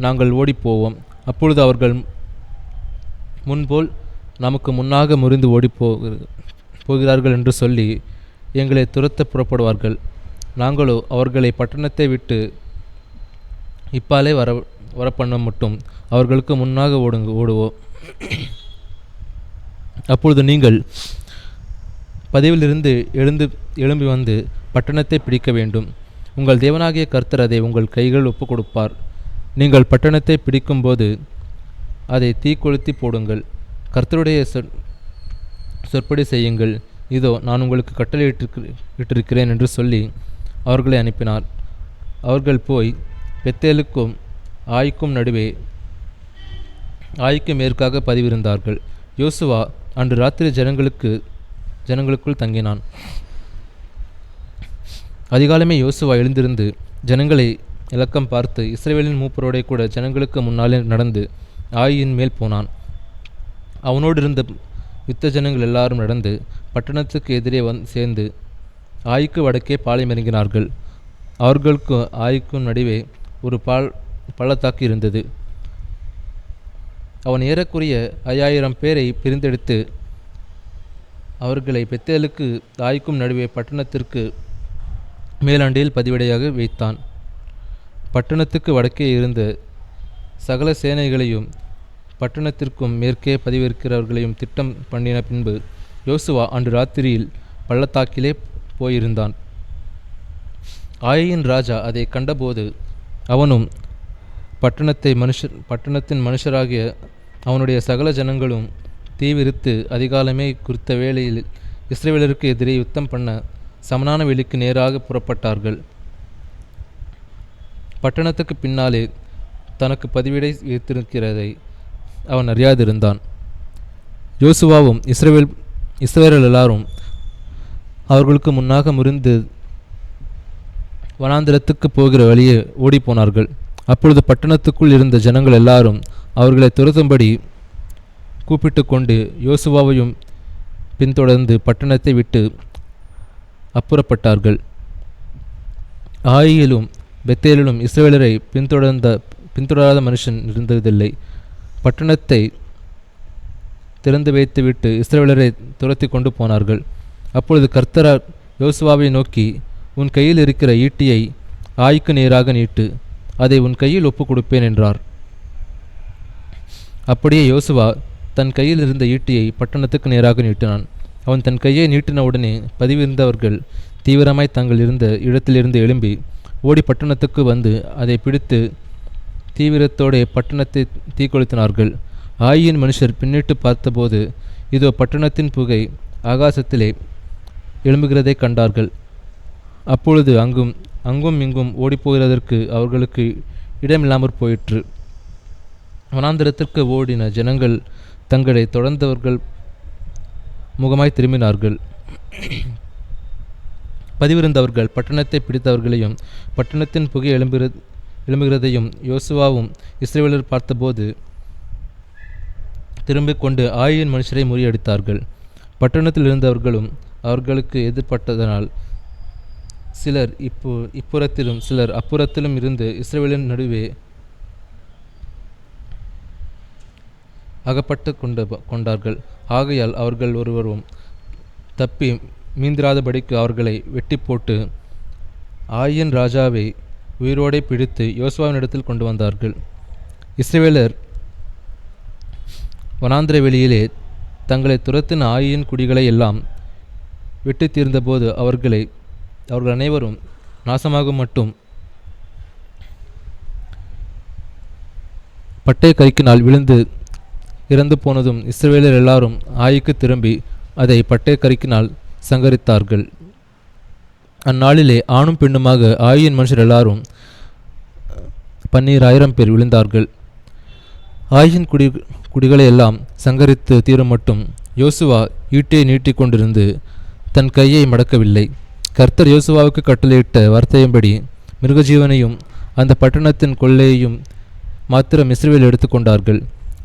நாங்கள் ஓடிப்போவோம். அப்பொழுது அவர்கள் முன்போல் நமக்கு முன்னாக முறிந்து போகிறார்கள் என்று சொல்லி எங்களை துரத்த புறப்படுவார்கள். நாங்களோ அவர்களை பட்டணத்தை விட்டு இப்பாலே வரப்பண்ண மட்டும் அவர்களுக்கு முன்னாக ஓடுவோம். அப்பொழுது நீங்கள் பதிவிலிருந்து எழும்பி வந்து பட்டணத்தை பிடிக்க வேண்டும். உங்கள் தேவனாகிய கர்த்தர் அதை உங்கள் கைகள் ஒப்பு கொடுப்பார். நீங்கள் பட்டணத்தை பிடிக்கும்போது அதை தீக்கொளுத்தி போடுங்கள். கர்த்தருடைய சொற்படி செய்யுங்கள். இதோ நான் உங்களுக்கு கட்டளையிட்டிருக்கிறேன் என்று சொல்லி அவர்களை அனுப்பினார். அவர்கள் போய் பெத்தேலுக்கும் ஆய்க்கும் நடுவே ஆய்க்கு மேற்காக பதிவிருந்தார்கள். யோசுவா அன்று ராத்திரி ஜனங்களுக்குள் தங்கினான். அதிகாலமே யோசுவா எழுந்திருந்து ஜனங்களை இலக்கம் பார்த்து இஸ்ரவேலின் மூப்பரோடே கூட ஜனங்களுக்கு முன்னாலே நடந்து ஆயின் மேல் போனான். அவனோடு இருந்த யுத்த ஜனங்கள் எல்லாரும் நடந்து பட்டணத்துக்கு எதிரே சேர்ந்து ஆய்க்கு வடக்கே பாளையம் இறங்கினார்கள். அவர்களுக்கு ஆய்க்கும் நடுவே ஒரு பள்ளத்தாக்கு இருந்தது. அவன் ஏறக்குறைய 5000 பேரை பிரிந்தெடுத்து அவர்களை பெத்தேலுக்கு ஆய்க்கும் நடுவே பட்டணத்திற்கு மேலாண்டில் பதிவிடையாக வைத்தான். பட்டணத்துக்கு வடக்கே இருந்த சகல சேனைகளையும் பட்டணத்திற்கும் மேற்கே பதிவிருக்கிறவர்களையும் திட்டம் பண்ணின பின்பு யோசுவா அன்று ராத்திரியில் பள்ளத்தாக்கிலே போயிருந்தான். ஆயின் ராஜா அதை கண்டபோது அவனும் பட்டணத்தின் மனுஷராகிய அவனுடைய சகல ஜனங்களும் தீவிரித்து அதிகாலமே குறித்த வேளையில் இஸ்ரவேலருக்கு எதிரே யுத்தம் பண்ண சமனான வெளிக்கு நேராக புறப்பட்டார்கள். பட்டணத்துக்கு பின்னாலே தனக்கு பதிவிடை வைத்திருக்கிறதை அவன் அறியாதிருந்தான். யோசுவாவும் இஸ்ரவேலர் எல்லாரும் அவர்களுக்கு முன்னாக முறிந்து வனாந்திரத்துக்கு போகிற வழியே ஓடிப்போனார்கள். அப்பொழுது பட்டணத்துக்குள் இருந்த ஜனங்கள் எல்லாரும் அவர்களை துரத்தும்படி கூப்பிட்டு கொண்டு யோசுவாவையும் பின்தொடர்ந்து பட்டணத்தை விட்டு அப்புறப்பட்டார்கள். ஆயிலும் பெத்தேலிலும் இஸ்ரவேலரை பின்தொடராத மனுஷன் இருந்ததில்லை. பட்டணத்தை திறந்து வைத்துவிட்டு இஸ்ரவேலரை துரத்தி கொண்டு போனார்கள். அப்பொழுது கர்த்தர் யோசுவாவை நோக்கி, உன் கையில் இருக்கிற ஈட்டியை ஆய்க்கு நேராக நீட்டு, அதை உன் கையில் ஒப்புக் கொடுப்பேன் என்றார். அப்படியே யோசுவா தன் கையில் இருந்த ஈட்டியை பட்டணத்துக்கு நேராக நீட்டினான். அவன் தன் கையை நீட்டின உடனே பதிவிருந்தவர்கள் தீவிரமாய் தங்கள் இருந்த இடத்திலிருந்து எழும்பி ஓடி பட்டணத்துக்கு வந்து அதை பிடித்து தீவிரத்தோടെ பட்டணத்தை தீக்கொளுத்தினார்கள். ஆயின் மனுஷர் பின்னிட்டு பார்த்தபோது இதோ பட்டணத்தின் புகை ஆகாசத்திலே எழும்புகிறதை கண்டார்கள். அப்பொழுது அங்கும் இங்கும் ஓடிப்போகிறதற்கு அவர்களுக்கு இடமில்லாமற் போயிற்று. வனாந்திரத்திற்கு ஓடின ஜனங்கள் தங்களை தொடர்ந்தவர்கள் முகமாய் திரும்பினார்கள். பதிவிருந்தவர்கள் பட்டணத்தை பிடித்தவர்களையும் பட்டணத்தின் புகை எழும்புகிறதையும் யோசுவாவும் இஸ்ரவேலர் பார்த்தபோது திரும்பிக் கொண்டு ஆயின் மனுஷரை முறியடித்தார்கள். பட்டணத்தில் இருந்தவர்களும் அவர்களுக்கு எதிர்பட்டதனால் சிலர் இப்புறத்திலும் சிலர் அப்புறத்திலும் இருந்து இஸ்ரவேலின் நடுவே அகப்பட்டு கொண்டார்கள். ஆகையால் அவர்கள் ஒருவரும் தப்பி மீந்திராதபடிக்கு அவர்களை வெட்டி போட்டு ஆயின் ராஜாவை உயிரோடே பிடித்து யோசுவாவினிடத்தில் கொண்டு வந்தார்கள். இஸ்ரவேலர் வனாந்திர வெளியிலே தங்களை துரத்தின ஆயின் குடிகளை எல்லாம் வெட்டி தீர்ந்தபோது அவர்கள் அனைவரும் நாசமாகும் மட்டும் பட்டய கரிக்கினால் விழுந்து இறந்து போனதும் இஸ்ரவேலர் எல்லாரும் ஆயிக்கு திரும்பி அதை பட்டய கரிக்கினால் சங்கரித்தார்கள். அந்நாளிலே ஆணும் பெண்ணுமாக ஆயின் மனுஷர் எல்லாரும் 12,000 பேர் விழுந்தார்கள். ஆயின் குடிகளை எல்லாம் சங்கரித்து தீரும் மட்டும் யோசுவா ஈட்டியை நீட்டிக் கொண்டிருந்து தன் கையை மடக்கவில்லை. கர்த்தர் யோசுவாவுக்கு கட்டளையிட்ட வார்த்தையின்படி மிருகஜீவனையும் அந்த பட்டணத்தின் கொள்ளையையும் மாத்திரம் இஸ்ரவேல் எடுத்துக்கொண்டார்கள்.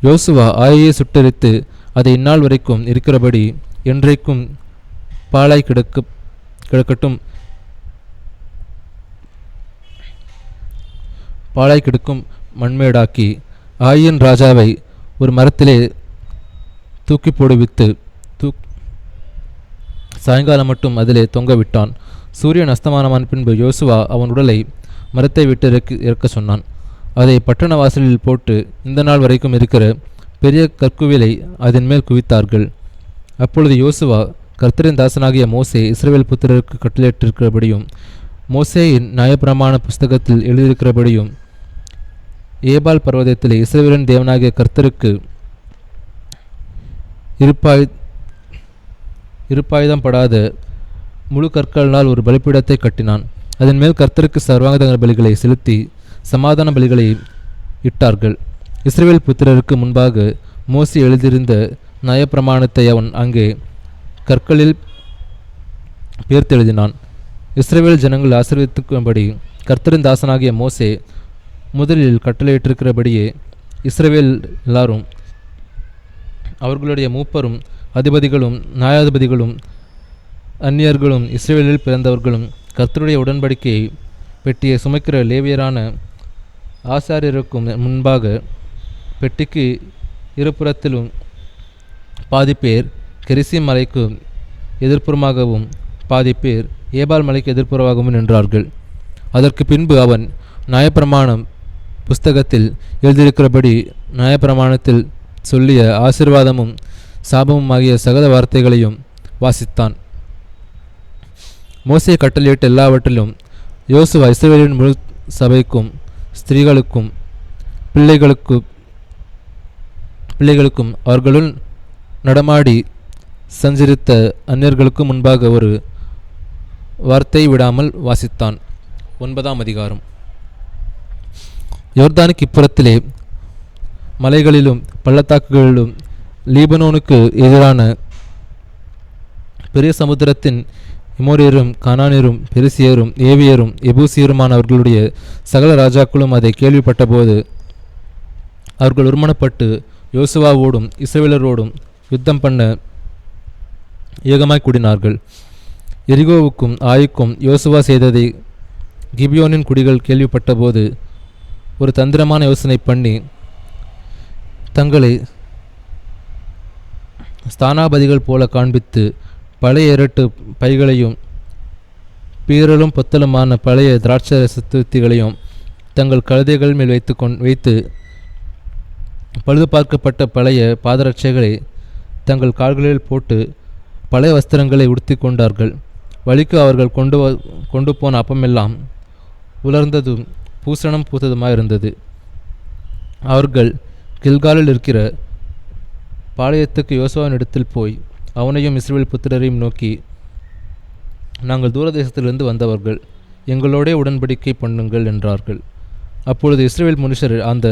யோசுவா ஆயையை சுட்டரித்து அதை இந்நாள் வரைக்கும் இருக்கிறபடி என்றைக்கும் பாழாய் கிடக்கும் மண்மேடாக்கி ஆயின் ராஜாவை ஒரு மரத்திலே தூக்கி போடுவித்து சாயங்காலம் மட்டும் அதிலே தொங்கவிட்டான். சூரியன் அஸ்தமானமான பின்பு யோசுவா அவன் உடலை மரத்தை விட்டு இறக்க சொன்னான். அதை பட்டண வாசலில் போட்டு இந்த நாள் வரைக்கும் இருக்கிற பெரிய கற்குவிலை அதன் மேல் குவித்தார்கள். அப்பொழுது யோசுவா கர்த்தரின் தாசனாகிய மோசே இஸ்ரவேல் புத்திரருக்கு கட்டளையிட்டிருக்கிறபடியும் மோசேயின் நியாயப்பிரமாண புஸ்தகத்தில் எழுதியிருக்கிறபடியும் ஏபால் பர்வதத்திலே இஸ்ரவேலின் தேவனாகிய கர்த்தருக்கு இருப்பாயுதம் படாத முழு கற்களினால் ஒரு பலிபீடத்தை கட்டினான். அதன் மேல் கர்த்தருக்கு சர்வாங்க பலிகளை செலுத்தி சமாதான பலிகளை இட்டார்கள். இஸ்ரவேல் புத்திரருக்கு முன்பாக மோசே எழுதியிருந்த நியாயப்பிரமாணத்தை அவன் அங்கே கற்களில் பேர்த்தெழுதினான். இஸ்ரவேல் ஜனங்கள் ஆசீர்வதிக்கும்படி கர்த்தரின் தாசனாகிய மோசே முதலில் கட்டளையிட்டிருக்கிறபடியே இஸ்ரவேல் எல்லாரும் அவர்களுடைய மூப்பரும் அதிபதிகளும் நியாயாதிபதிகளும் அந்நியர்களும் இஸ்ரவேலில் பிறந்தவர்களும் கர்த்தருடைய உடன்படிக்கையை பெட்டியை சுமைக்கிற லேவியரான ஆசாரியருக்கும் முன்பாக பெட்டிக்கு இருபுறத்திலும் பாதி பேர் கெரிசீம் மலைக்கு எதிர்ப்புறமாகவும் பாதி பேர் ஏபால் மலைக்கு எதிர்ப்புறமாகவும் நின்றார்கள். அதற்கு பின்பு அவன் நியாயப்பிரமாணம் புஸ்தகத்தில் எழுதியிருக்கிறபடி நியாயப்பிரமாணத்தில் சொல்லிய ஆசீர்வாதமும் சாபமும் ஆகிய சகல வார்த்தைகளையும் வாசித்தான். மோசே கட்டளையிட்ட எல்லாவற்றிலும் யோசுவா இஸ்ரவேலின் முழு சபைக்கும் ஸ்திரீகளுக்கும் பிள்ளைகளுக்கும் அவர்களுள் நடமாடி சஞ்சரித்த அந்நியர்களுக்கு முன்பாக ஒரு வார்த்தை விடாமல் வாசித்தான். 9ஆம் அதிகாரம். யோர்தானுக்கு இப்புறத்திலே மலைகளிலும் பள்ளத்தாக்குகளிலும் லீபனோனுக்கு எதிரான பெரிய சமுத்திரத்தின் எமோரியரும் கானானியரும் பெரிசியரும் ஏவியரும் எபூசியருமானவர்களுடைய சகல ராஜாக்களும் அதை கேள்விப்பட்டபோது அவர்கள் ஒருமனப்பட்டு யோசுவாவோடும் இஸ்ரவேலரோடும் யுத்தம் பண்ண ஏகமாய் கூடினார்கள். எரிகோவுக்கும் ஆயுக்கும் யோசுவா செய்ததை கிபியோனின் குடிகள் கேள்விப்பட்டபோது ஒரு தந்திரமான யோசனை பண்ணி தங்களை ஸ்தானாபதிகள் போல காண்பித்து பழைய இரட்டு பைகளையும் பீரலும் பொத்தலுமான பழைய திராட்சரசத்துத்திகளையும் தங்கள் கழுதைகள் மேல் வைத்து பழுது பார்க்கப்பட்ட பழைய பாதரட்சைகளை தங்கள் கால்களில் போட்டு பழைய வஸ்திரங்களை உடுத்தி கொண்டார்கள். வழிக்கு அவர்கள் கொண்டு போன அப்பமெல்லாம் உலர்ந்ததும் பூசணம் பூத்ததுமாயிருந்தது. அவர்கள் கில்காலில் இருக்கிற பாளையத்துக்கு யோசுவாவின் இடத்தில் போய் அவனையும் இஸ்ரவேல் புத்திரரையும் நோக்கி, நாங்கள் தூரதேசத்திலிருந்து வந்தவர்கள், எங்களோடே உடன்படிக்கை பண்ணுங்கள் என்றார்கள். அப்பொழுது இஸ்ரவேல் மனுஷர் அந்த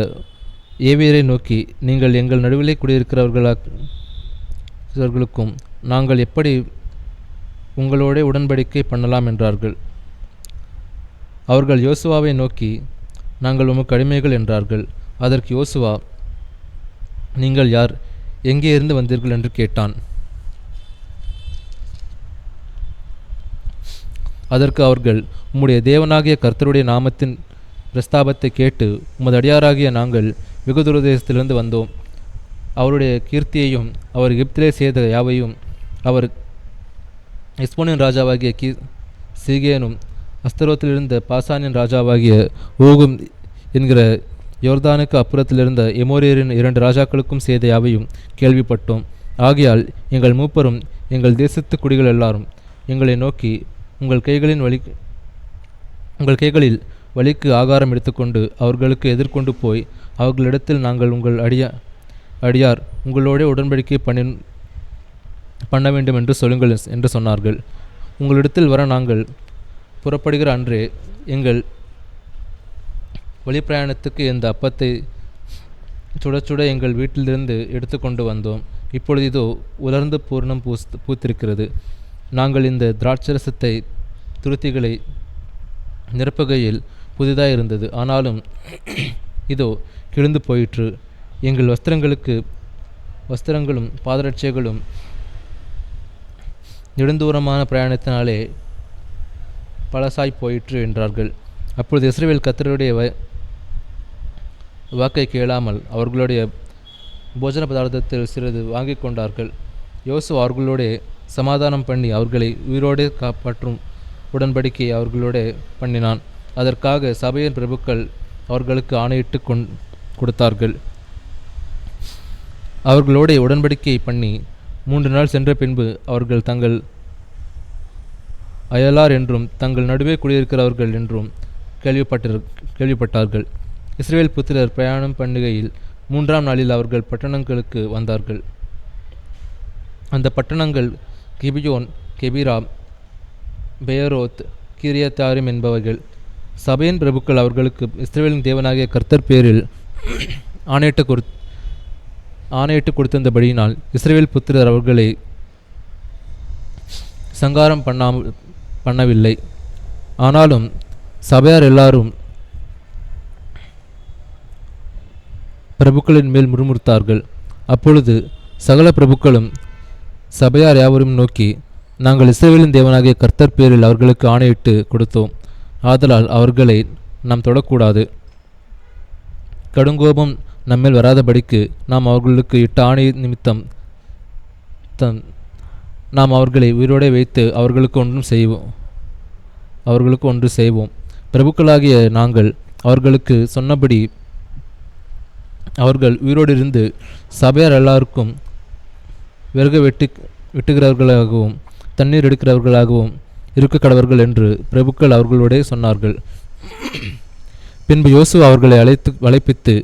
ஏவியரை நோக்கி, நீங்கள் எங்கள் நடுவிலே குடியிருக்கிறவர்களுக்கும் நாங்கள் எப்படி உங்களோடே உடன்படிக்கை பண்ணலாம் என்றார்கள். அவர்கள் யோசுவாவை நோக்கி, நாங்கள் உமக்கு அடிமைகள் என்றார்கள். அதற்கு யோசுவா, நீங்கள் யார், எங்கே இருந்து வந்தீர்கள் என்று கேட்டான். அதற்கு அவர்கள், உம்முடைய தேவனாகிய கர்த்தருடைய நாமத்தின் பிரஸ்தாபத்தை கேட்டு உமது அடியாராகிய நாங்கள் வெகு தூரதேசத்திலிருந்து வந்தோம். அவருடைய கீர்த்தியையும் அவர் எகிப்திலே செய்த யாவையும் அவர் எஸ்போனின் ராஜாவாகிய சீகேனும் அஸ்தரோத்திலிருந்த பாசானின் ராஜாவாகிய ஓகும் என்கிற யோர்தானுக்கு அப்புறத்திலிருந்த எமோரியரின் 2 ராஜாக்களுக்கும் செய்த யாவையும் கேள்விப்பட்டோம். ஆகையால் எங்கள் மூப்பரும் எங்கள் தேசத்து குடிகள் எல்லாரும் எங்களை நோக்கி, உங்கள் கைகளில் வழிக்கு ஆகாரம் எடுத்துக்கொண்டு அவர்களுக்கு எதிர்கொண்டு போய் அவர்களிடத்தில், நாங்கள் உங்கள் அடியார் உங்களோட உடன்படிக்கை பண்ண வேண்டும் என்று சொல்லுங்கள் என்று சொன்னார்கள். உங்களிடத்தில் வர நாங்கள் புறப்படுகிற அன்றே எங்கள் வழிப்பிரயாணத்துக்கு இந்த அப்பத்தை சுட சுட எங்கள் வீட்டிலிருந்து எடுத்துக்கொண்டு வந்தோம். இப்பொழுது இதோ உலர்ந்து பூர்ணம் பூத்திருக்கிறது. நாங்கள் இந்த திராட்சரசத்தை துருத்திகளை நிரப்புகையில் புதிதாக இருந்தது, ஆனாலும் இதோ கிழிந்து போயிற்று. எங்கள் வஸ்திரங்களும் பாதரட்சைகளும் நெடுந்தூரமான பிரயாணத்தினாலே பழசாய் போயிற்று என்றார்கள். அப்பொழுது இஸ்ரவேல் கர்த்தருடைய வாக்கை கேளாமல் அவர்களுடைய போஜன பதார்த்தத்தில் சிறிது வாங்கி கொண்டார்கள். யோசுவா அவர்களோட சமாதானம் பண்ணி அவர்களை உயிரோடு காப்பாற்றும் உடன்படிக்கை அவர்களோட பண்ணினான். அதற்காக சபையின் பிரபுக்கள் அவர்களுக்கு ஆணையிட்டு கொடுத்தார்கள். அவர்களோட உடன்படிக்கை பண்ணி 3 நாள் சென்ற பின்பு அவர்கள் தங்கள் அயலார் என்றும் தங்கள் நடுவே குடியிருக்கிறவர்கள் என்றும் கேள்விப்பட்டார்கள். இஸ்ரவேல் புத்திரர் பிரயாணம் பண்ணுகையில் 3ஆம் நாளில் அவர்கள் பட்டணங்களுக்கு வந்தார்கள். அந்த பட்டணங்கள் கிபியோன், கெபிரா, பெயரோத், கீரியத்தாரிம் என்பவர்கள். சபையின் பிரபுக்கள் அவர்களுக்கு இஸ்ரவேலின் தேவனாகிய கர்த்தர் பேரில் ஆணையிட்டு கொடுத்திருந்தபடியினால் இஸ்ரவேல் புத்திரர் அவர்களை சங்காரம் பண்ணவில்லை. ஆனாலும் சபையார் எல்லாரும் பிரபுக்களின் மேல் முறுமுறுத்தார்கள். அப்பொழுது சகல பிரபுக்களும் சபையார் யாவரும் நோக்கி, நாங்கள் இஸ்ரவேலின் தேவனாகிய கர்த்தர் பேரில் அவர்களுக்கு ஆணையிட்டு கொடுத்தோம். ஆதலால் அவர்களை நாம் தொடக்கூடாது. கடுங்கோபம் நம்மேல் வராதபடிக்கு நாம் அவர்களுக்கு இட்ட ஆணை நிமித்தம் நாம் அவர்களை உயிரோடு வைத்து அவர்களுக்கு ஒன்று செய்வோம். பிரபுக்களாகிய நாங்கள் அவர்களுக்கு சொன்னபடி அவர்கள் உயிரோடு இருந்து சபையார் எல்லாருக்கும் விறகு வெட்டுகிறவர்களாகவும் தண்ணீர் எடுக்கிறவர்களாகவும் இருக்க கடவர்கள் என்று பிரபுக்கள் அவர்களோடே சொன்னார்கள். பின்பு யோசுவா அவர்களை வளைப்பித்து,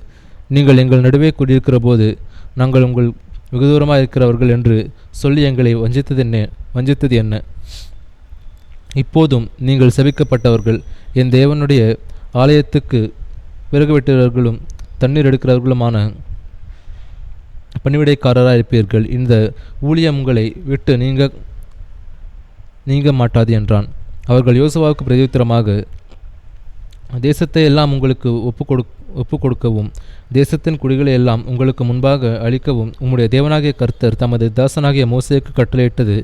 நீங்கள் எங்கள் நடுவே கூடியிருக்கிற போது நாங்கள் உங்கள் வெகு தூரமாக இருக்கிறவர்கள் என்று சொல்லி எங்களை வஞ்சித்தது என்ன? இப்போதும் நீங்கள் சபிக்கப்பட்டவர்கள், என் தேவனுடைய ஆலயத்துக்கு விறகு வெட்டுகிறவர்களும் தண்ணீர் எடுக்கிறவர்களுமான பணிவிடைக்காரராக இருப்பீர்கள். இந்த ஊழியம் உங்களை விட்டு நீங்க மாட்டாது என்றான். அவர்கள் யோசுவாவுக்கு பிரதியுத்தரமாக, தேசத்தை எல்லாம் உங்களுக்கு ஒப்புக் கொடுக்கவும் தேசத்தின் குடிகளை எல்லாம் உங்களுக்கு முன்பாக அளிக்கவும் உம்முடைய தேவனாகிய கர்த்தர் தமது தாசனாகிய மோசேக்கு கட்டளையிட்டது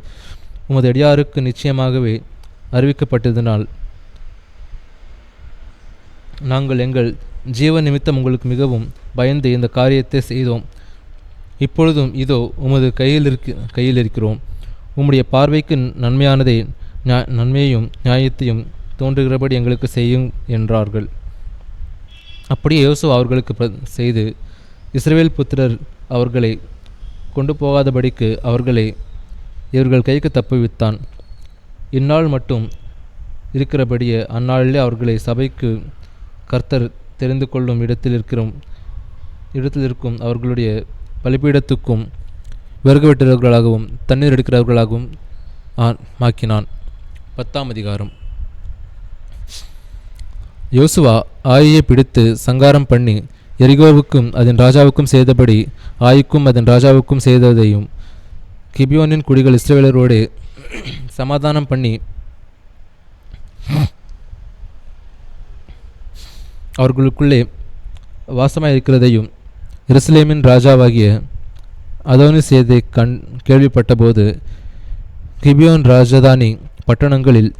உமது அடியாருக்கு நிச்சயமாகவே அறிவிக்கப்பட்டதினால் நாங்கள் எங்கள் ஜீவ நிமித்தம் உங்களுக்கு மிகவும் பயந்து இந்த காரியத்தை செய்தோம். இப்பொழுதும் இதோ உமது கையில் இருக்கிறோம். உம்முடைய பார்வைக்கு நன்மையானதை நன்மையையும் நியாயத்தையும் தோன்றுகிறபடி எங்களுக்கு செய்யும் என்றார்கள். அப்படியே யோசுவா அவர்களுக்கு செய்து இஸ்ரவேல் புத்திரர் அவர்களை கொண்டு போகாதபடிக்கு அவர்களை இவர்கள் கைக்கு தப்புவித்தான். இந்நாள் மட்டும் இருக்கிறபடியே அந்நாளிலே அவர்களை சபைக்கு கர்த்தர் தெரிந்து கொள்ளும் இடத்தில் இருக்கும் அவர்களுடைய பலிபீடத்துக்கும் விறகு வெட்டுறவர்களாகவும் தண்ணீர் எடுக்கிறவர்களாகவும் மாக்கினான். 10ஆம் அதிகாரம். யோசுவா ஆயியை பிடித்து சங்காரம் பண்ணி எரிகோவுக்கும் அதன் ராஜாவுக்கும் செய்தபடி ஆய்க்கும் அதன் ராஜாவுக்கும் செய்ததையும் கிபியோனின் குடிகள் இஸ்ரவேலரோடு சமாதானம் பண்ணி அவர்களுக்குள்ளே வாசமாயிருக்கிறதையும் எருசலேமின் ராஜாவாகிய அதோனிசேதை கேள்விப்பட்டபோது கிபியோன் ராஜதானி பட்டணங்களில்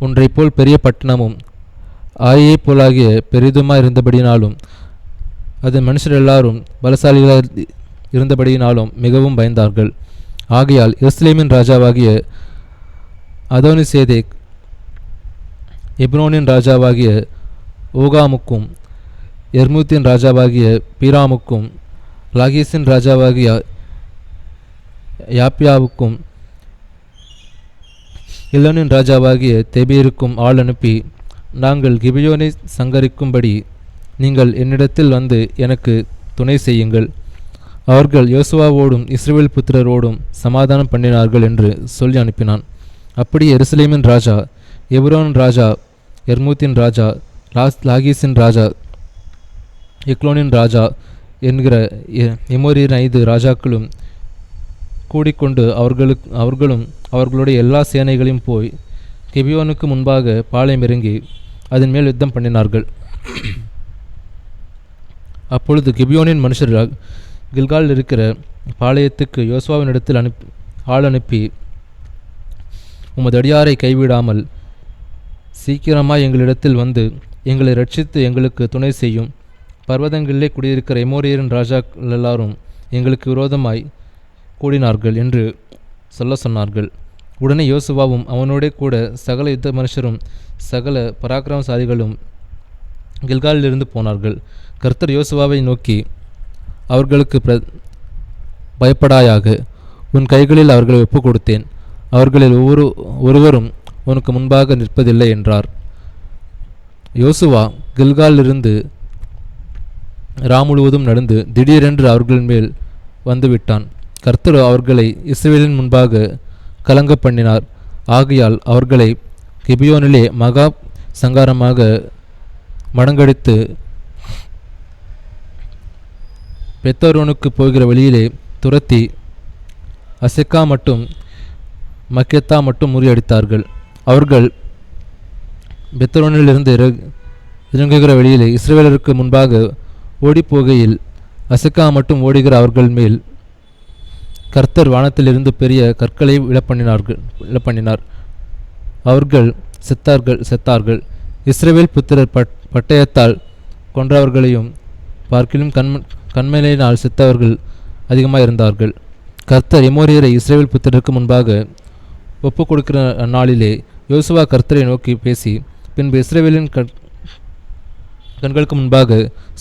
ஒன்றை போல் பெரிய பட்டணமும் ஆயை போலாகிய பெரிதுமாய் இருந்தபடியினாலும் அது மனுஷர் எல்லாரும் பலசாலிகளாக இருந்தபடியினாலும் மிகவும் பயந்தார்கள். ஆகையால் எருசலேமின் ராஜாவாகிய அதோனிசேதேக் எப்ரோனின் ராஜாவாகிய ஓகாமுக்கும் எர்மூத்தின் ராஜாவாகிய பீராமுக்கும் லாகீசின் ராஜாவாகிய யாப்பியாவுக்கும் இல்லோனின் ராஜாவாகிய தெபீருக்கும் ஆள் அனுப்பி, நாங்கள் கிபியோனை சங்கரிக்கும்படி நீங்கள் என்னிடத்தில் வந்து எனக்கு துணை செய்யுங்கள். அவர்கள் யோசுவாவோடும் இஸ்ரவேல் புத்திரரோடும் சமாதானம் பண்ணினார்கள் என்று சொல்லி அனுப்பினான். அப்படி எருசலேமின் ராஜா, எப்ரோன் ராஜா, எர்மூத்தின் ராஜா, லாகீசின் ராஜா, எக்லோனின் ராஜா என்கிற எமோரியரின் 5 ராஜாக்களும் கூடிக்கொண்டு அவர்களும் அவர்களுடைய எல்லா சேனைகளையும் போய் கிபியோனுக்கு முன்பாக பாளையம் இறங்கி அதன் மேல் யுத்தம் பண்ணினார்கள். அப்பொழுது கிபியோனின் மனுஷர்கள் கில்காலில் இருக்கிற பாளையத்துக்கு யோசுவாவினிடத்தில் ஆள் அனுப்பி, உமது அடியாரை கைவிடாமல் சீக்கிரமாய் எங்களிடத்தில் வந்து எங்களை ரட்சித்து எங்களுக்கு துணை செய்யும். பர்வதங்களிலே குடியிருக்கிற எமோரியரின் ராஜாக்கள் எல்லாரும் எங்களுக்கு விரோதமாய் கூடினார்கள் என்று சொன்னார்கள். உடனே யோசுவாவும் அவனோடே கூட சகல யுத்த மனுஷரும் சகல பராக்கிரமசாலிகளும் கில்காலிலிருந்து போனார்கள். கர்த்தர் யோசுவாவை நோக்கி, அவர்களுக்கு பயப்படாயாக, உன் கைகளில் அவர்களை ஒப்புக் கொடுத்தேன். அவர்களில் ஒருவரும் உனக்கு முன்பாக நிற்பதில்லை என்றார். யோசுவா கில்காலிலிருந்து முழுவதும் நடந்து திடீரென்று அவர்கள் மேல் வந்துவிட்டான். கர்த்தர் அவர்களை இஸ்ரவேலின் முன்பாக கலங்க பண்ணினார். ஆகையால் அவர்களை கிபியோனிலே மகா சங்காரமாக மடங்கடித்து பெத்தோரோனுக்கு போகிற வழியிலே துரத்தி அசெக்கா மட்டும் மக்கெத்தா மட்டும் முறியடித்தார்கள். அவர்கள் பெத்தோரோனிலிருந்து இறங்குகிற வழியிலே இஸ்ரவேலருக்கு முன்பாக ஓடிப்போகையில் அசெக்கா மட்டும் ஓடுகிற அவர்கள் மேல் கர்த்தர் வானத்திலிருந்து பெரிய கற்களை விழப்பண்ணினார். அவர்கள் செத்தார்கள். இஸ்ரவேல் புத்திரர் பட்டயத்தால் கொன்றவர்களையும் பார்க்கிலும் கண்மலையினால் செத்தவர்கள் அதிகமாக இருந்தார்கள். கர்த்தர் எமோரியரை இஸ்ரவேல் புத்திரருக்கு முன்பாக ஒப்புக் கொடுக்கிற அந்நாளிலே யோசுவா கர்த்தரை நோக்கி பேசி, பின்பு இஸ்ரவேலின் கண்களுக்கு முன்பாக,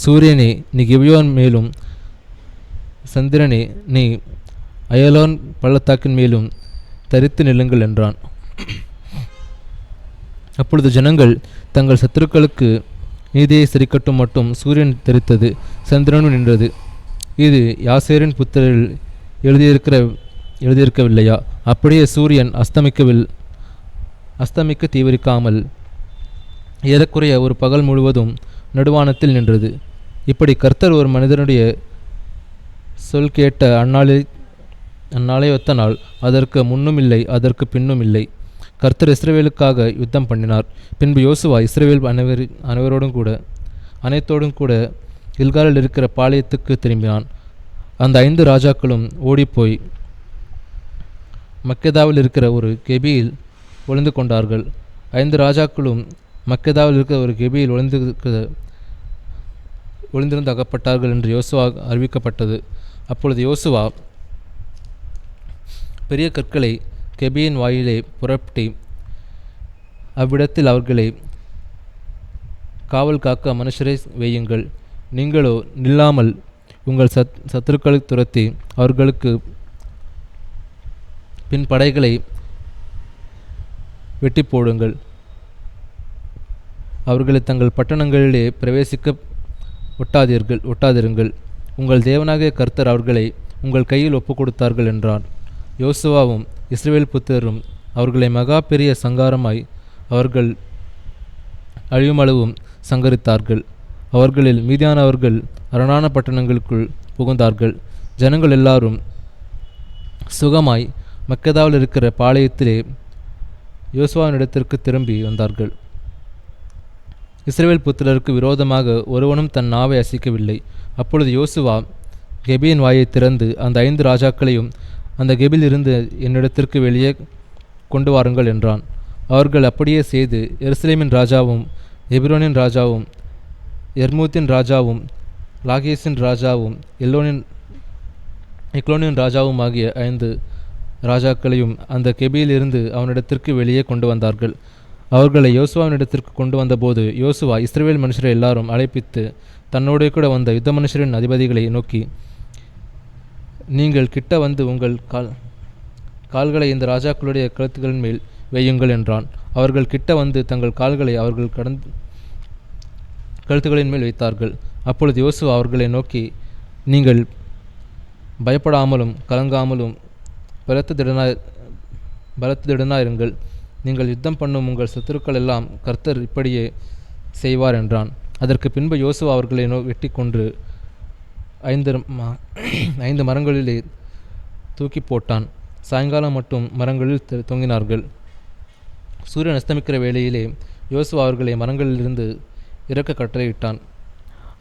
சூரியனே நீ கிபியோன் மேலும், சந்திரனே நீ அயலோன் பள்ளத்தாக்கின் மேலும் தரித்து நில்லுங்கள் என்றான். அப்பொழுது ஜனங்கள் தங்கள் சத்துருக்களுக்கு நீதியை சிரிக்கட்டும் மட்டும் சூரியன் தெரித்தது, சந்திரனும் நின்றது. இது யாசேரின் புத்திரில் எழுதியிருக்கவில்லையா? அப்படியே சூரியன் அஸ்தமிக்க தீவிரிக்காமல் ஏறக்குறைய ஒரு பகல் முழுவதும் நடுவானத்தில் நின்றது. இப்படி கர்த்தர் ஒரு மனிதனுடைய சொல் கேட்ட அந்நாளை ஒத்த நாள், அதற்கு முன்னும் இல்லை அதற்கு பின்னும் இல்லை. கர்த்தர் இஸ்ரவேலுக்காக யுத்தம் பண்ணினார். பின்பு யோசுவா இஸ்ரவேல் அனைவரோடும் கூட அனைத்தோடும் கூட கில்காலில் இருக்கிற பாளையத்துக்கு திரும்பினான். அந்த 5 ராஜாக்களும் ஓடிப்போய் மக்கெதாவில் இருக்கிற ஒரு கெபியில் ஒளிந்து கொண்டார்கள். 5 ராஜாக்களும் மக்கெதாவில் இருக்கிற ஒரு கெபியில் ஒளிந்திருந்து அகப்பட்டார்கள் என்று யோசுவா அறிவிக்கப்பட்டது. அப்பொழுது யோசுவா பெரிய கற்களை கெபியின் வாயிலே புரட்டி அவ்விடத்தில் அவர்களை காவல் காக்க மனுஷரை வையுங்கள். நீங்களோ நில்லாமல் உங்கள் சத்துருக்களை துரத்தி அவர்களுக்கு பின் படைகளை வெட்டி போடுங்கள். அவர்களை தங்கள் பட்டணங்களிலே பிரவேசிக்க ஒட்டாதிருங்கள். உங்கள் தேவனாகிய கர்த்தர் அவர்களை உங்கள் கையில் ஒப்பு கொடுத்தார்கள் என்றார். யோசுவாவும் இஸ்ரவேல் புத்திரரும் அவர்களை மகா பெரிய சங்காரமாய் அவர்கள் அழியுமளவும் சங்கரித்தார்கள். அவர்களில் மீதியானவர்கள் அரணான பட்டணங்களுக்குள் புகுந்தார்கள். ஜனங்கள் எல்லாரும் சுகமாய் மக்கெதாவில் இருக்கிற பாளையத்திலே யோசுவாவினிடத்திற்கு திரும்பி வந்தார்கள். இஸ்ரவேல் புத்திரருக்கு விரோதமாக ஒருவனும் தன் நாவை அசைக்கவில்லை. அப்பொழுது யோசுவா கெபியின் வாயை திறந்து அந்த 5 ராஜாக்களையும் அந்த கெபில் இருந்து என்னிடத்திற்கு வெளியே கொண்டு வாருங்கள் என்றான். அவர்கள் அப்படியே செய்து எருசலேமின் ராஜாவும் எபிரோனின் ராஜாவும் எர்மூத்தின் ராஜாவும் லாகேசின் ராஜாவும் எக்லோனின் ராஜாவும் ஆகிய 5 ராஜாக்களையும் அந்த கெபியிலிருந்து அவனிடத்திற்கு வெளியே கொண்டு வந்தார்கள். அவர்களை யோசுவாவினிடத்திற்கு கொண்டு வந்தபோது யோசுவா இஸ்ரவேல் மனுஷரை எல்லாரும் அழைப்பித்து தன்னோடு கூட வந்த யுத்த மனுஷரின் அதிபதிகளை நோக்கி, நீங்கள் கிட்ட வந்து உங்கள் கால்களை இந்த ராஜாக்களுடைய கழுத்துகளின் மேல் வையுங்கள் என்றான். அவர்கள் கிட்ட வந்து தங்கள் கால்களை அவர்கள் கழுத்துகளின் மேல் வைத்தார்கள். அப்பொழுது யோசுவா அவர்களை நோக்கி, நீங்கள் பயப்படாமலும் கலங்காமலும் பலத்துதிடனாயிருங்கள். நீங்கள் யுத்தம் பண்ணும் உங்கள் சத்துருக்கள் எல்லாம் கர்த்தர் இப்படியே செய்வார் என்றான். அதற்கு பின்பு யோசுவா அவர்களை வெட்டி கொன்று 5 மரங்களிலே தூக்கி போட்டான். சாயங்காலம் மட்டும் மரங்களில் தொங்கினார்கள். சூரியன் அஸ்தமிக்கிற வேளையிலே யோசுவா அவர்களை மரங்களிலிருந்து இறக்க கட்டளையிட்டான்.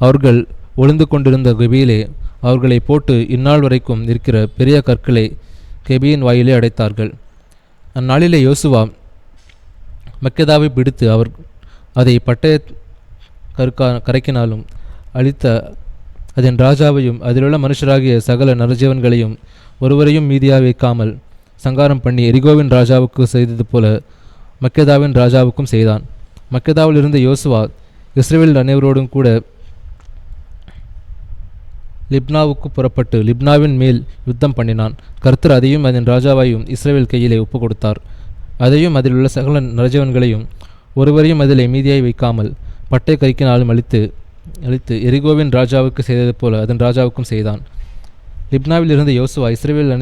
அவர்கள் ஒளிந்து கொண்டிருந்த கெபியிலே அவர்களை போட்டு இந்நாள் வரைக்கும் இருக்கிற பெரிய கற்களை கெபியின் வாயிலே அடைத்தார்கள். அந்நாளிலே யோசுவா மக்கெதாவை பிடித்து அதை பட்டய கரைக்கினாலும் அழித்த அதன் ராஜாவையும் அதிலுள்ள மனுஷராகிய சகல நரஜீவன்களையும் ஒருவரையும் மீதியாக வைக்காமல் சங்காரம் பண்ணி எரிகோவின் ராஜாவுக்கு செய்தது போல மக்கெதாவின் ராஜாவுக்கும் செய்தான். மக்கெதாவில் இருந்த யோசுவா இஸ்ரவேல் அனைவரோடும் கூட லிப்னாவுக்கு புறப்பட்டு லிப்னாவின் மேல் யுத்தம் பண்ணினான். கர்த்தர் அதையும் அதன் ராஜாவையும் இஸ்ரவேல் கையிலே ஒப்பு கொடுத்தார். அதையும் அதில் உள்ள சகல நரஜீவன்களையும் ஒருவரையும் அதிலே மீதியாய் வைக்காமல் பட்டை கறிக்கினாலும் அழித்து எரிகோவின் ராஜாவுக்கு செய்தது போல அதன் ராஜாவுக்கும் செய்தான். லிப்னாவில் இருந்த யோசுவா இஸ்ரவேல்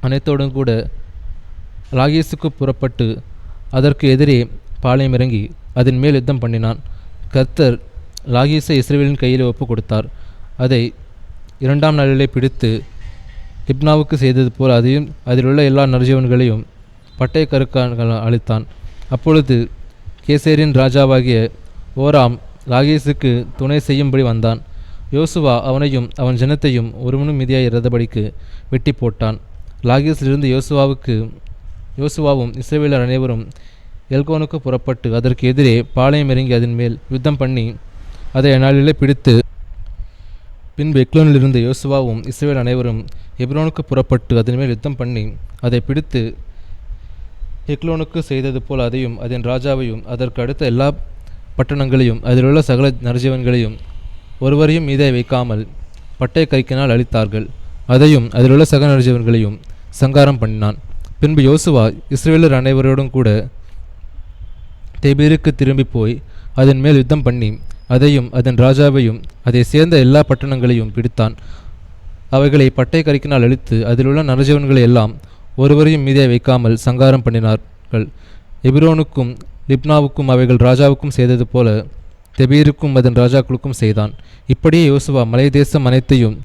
அனைத்தோடும் கூட லாகீசுக்கு புறப்பட்டு அதற்கு எதிரே பாளையம் இறங்கி அதன் மேல் யுத்தம் பண்ணினான். கர்த்தர் லாகீசை இஸ்ரவேலின் கையில் ஒப்பு கொடுத்தார். அதை 2ஆம் நாளிலே பிடித்து லிப்னாவுக்கு செய்தது போல் அதையும் அதிலுள்ள எல்லா நரஜீவன்களையும் பட்டய கருக்கான அழித்தான். அப்பொழுது கேசேரின் ராஜாவாகிய ஓராம் லாகீசுக்கு துணை செய்யும்படி வந்தான். யோசுவா அவனையும் அவன் ஜனத்தையும் ஒருவனும் மீதியாய் இராதபடிக்கு வெட்டி போட்டான். லாகீஸிலிருந்து யோசுவாவும் இஸ்ரவேலர் அனைவரும் எல்கோனுக்கு புறப்பட்டு அதற்கு எதிரே பாளையம் இறங்கி அதன் மேல் யுத்தம் பண்ணி அதை அந்நாளிலே பிடித்து பின்பு எக்லோனிலிருந்து யோசுவாவும் இஸ்ரவேல் அனைவரும் எப்ரோனுக்கு புறப்பட்டு அதன் மேல் யுத்தம் பண்ணி அதை பிடித்து எக்லோனுக்கு செய்தது போல் அதையும் அதன் ராஜாவையும் அதற்கு அடுத்த எல்லா பட்டணங்களையும் அதிலுள்ள சகல நரஜீவன்களையும் ஒருவரையும் மீதை வைக்காமல் பட்டய கறிக்கினால் அழித்தார்கள். அதையும் அதிலுள்ள சகல நரஜீவன்களையும் சங்காரம் பண்ணினான். பின்பு யோசுவா இஸ்ரவேலர் அனைவரோடும் கூட தெபீருக்கு திரும்பி போய் அதன் மேல் யுத்தம் பண்ணி அதையும் அதன் ராஜாவையும் அதை சேர்ந்த எல்லா பட்டணங்களையும் பிடித்தான். அவைகளை பட்டை கறிக்கினால் அழித்து அதிலுள்ள நரஜீவன்களை எல்லாம் ஒருவரையும் மீதியை வைக்காமல் சங்காரம் பண்ணினார்கள். எபிரோனுக்கும் லிப்னாவுக்கும் அவைகள் ராஜாவுக்கும் செய்தது போல தெபீருக்கும் அதன் ராஜாக்களுக்கும் செய்தான். இப்படியே யோசுவா மலை தேசம் அனைத்தையும்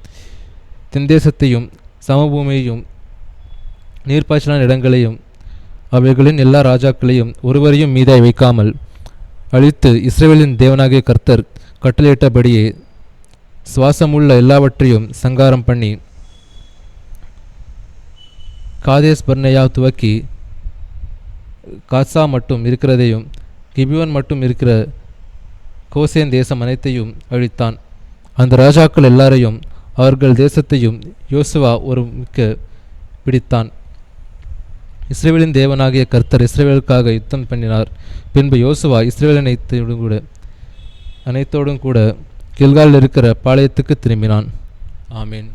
தென்தேசத்தையும் சமபூமியையும் நீர்ப்பாய்ச்சலான இடங்களையும் அவைகளின் எல்லா ராஜாக்களையும் ஒருவரையும் மீதாய் வைக்காமல் அழித்து இஸ்ரவேலின் தேவனாகிய கர்த்தர் கட்டளையிட்டபடியே சுவாசமுள்ள எல்லாவற்றையும் சங்காரம் பண்ணி காதேஸ் பர்னேயா துவக்கி காசா மட்டும் இருக்கிறதையும் கிபியோன் மட்டும் இருக்கிற கோசேன் தேசம் அனைத்தையும் அழித்தான். அந்த ராஜாக்கள் எல்லாரையும் அவர்கள் தேசத்தையும் யோசுவா ஒரு மிக்க பிடித்தான். இஸ்ரவேலின் தேவனாகிய கர்த்தர் இஸ்ரவேலுக்காக யுத்தம் பண்ணினார். பின்பு யோசுவா இஸ்ரவேல் அனைத்தோடும் கூட கில்காலில் இருக்கிற பாளையத்துக்கு திரும்பினான். ஆமீன்.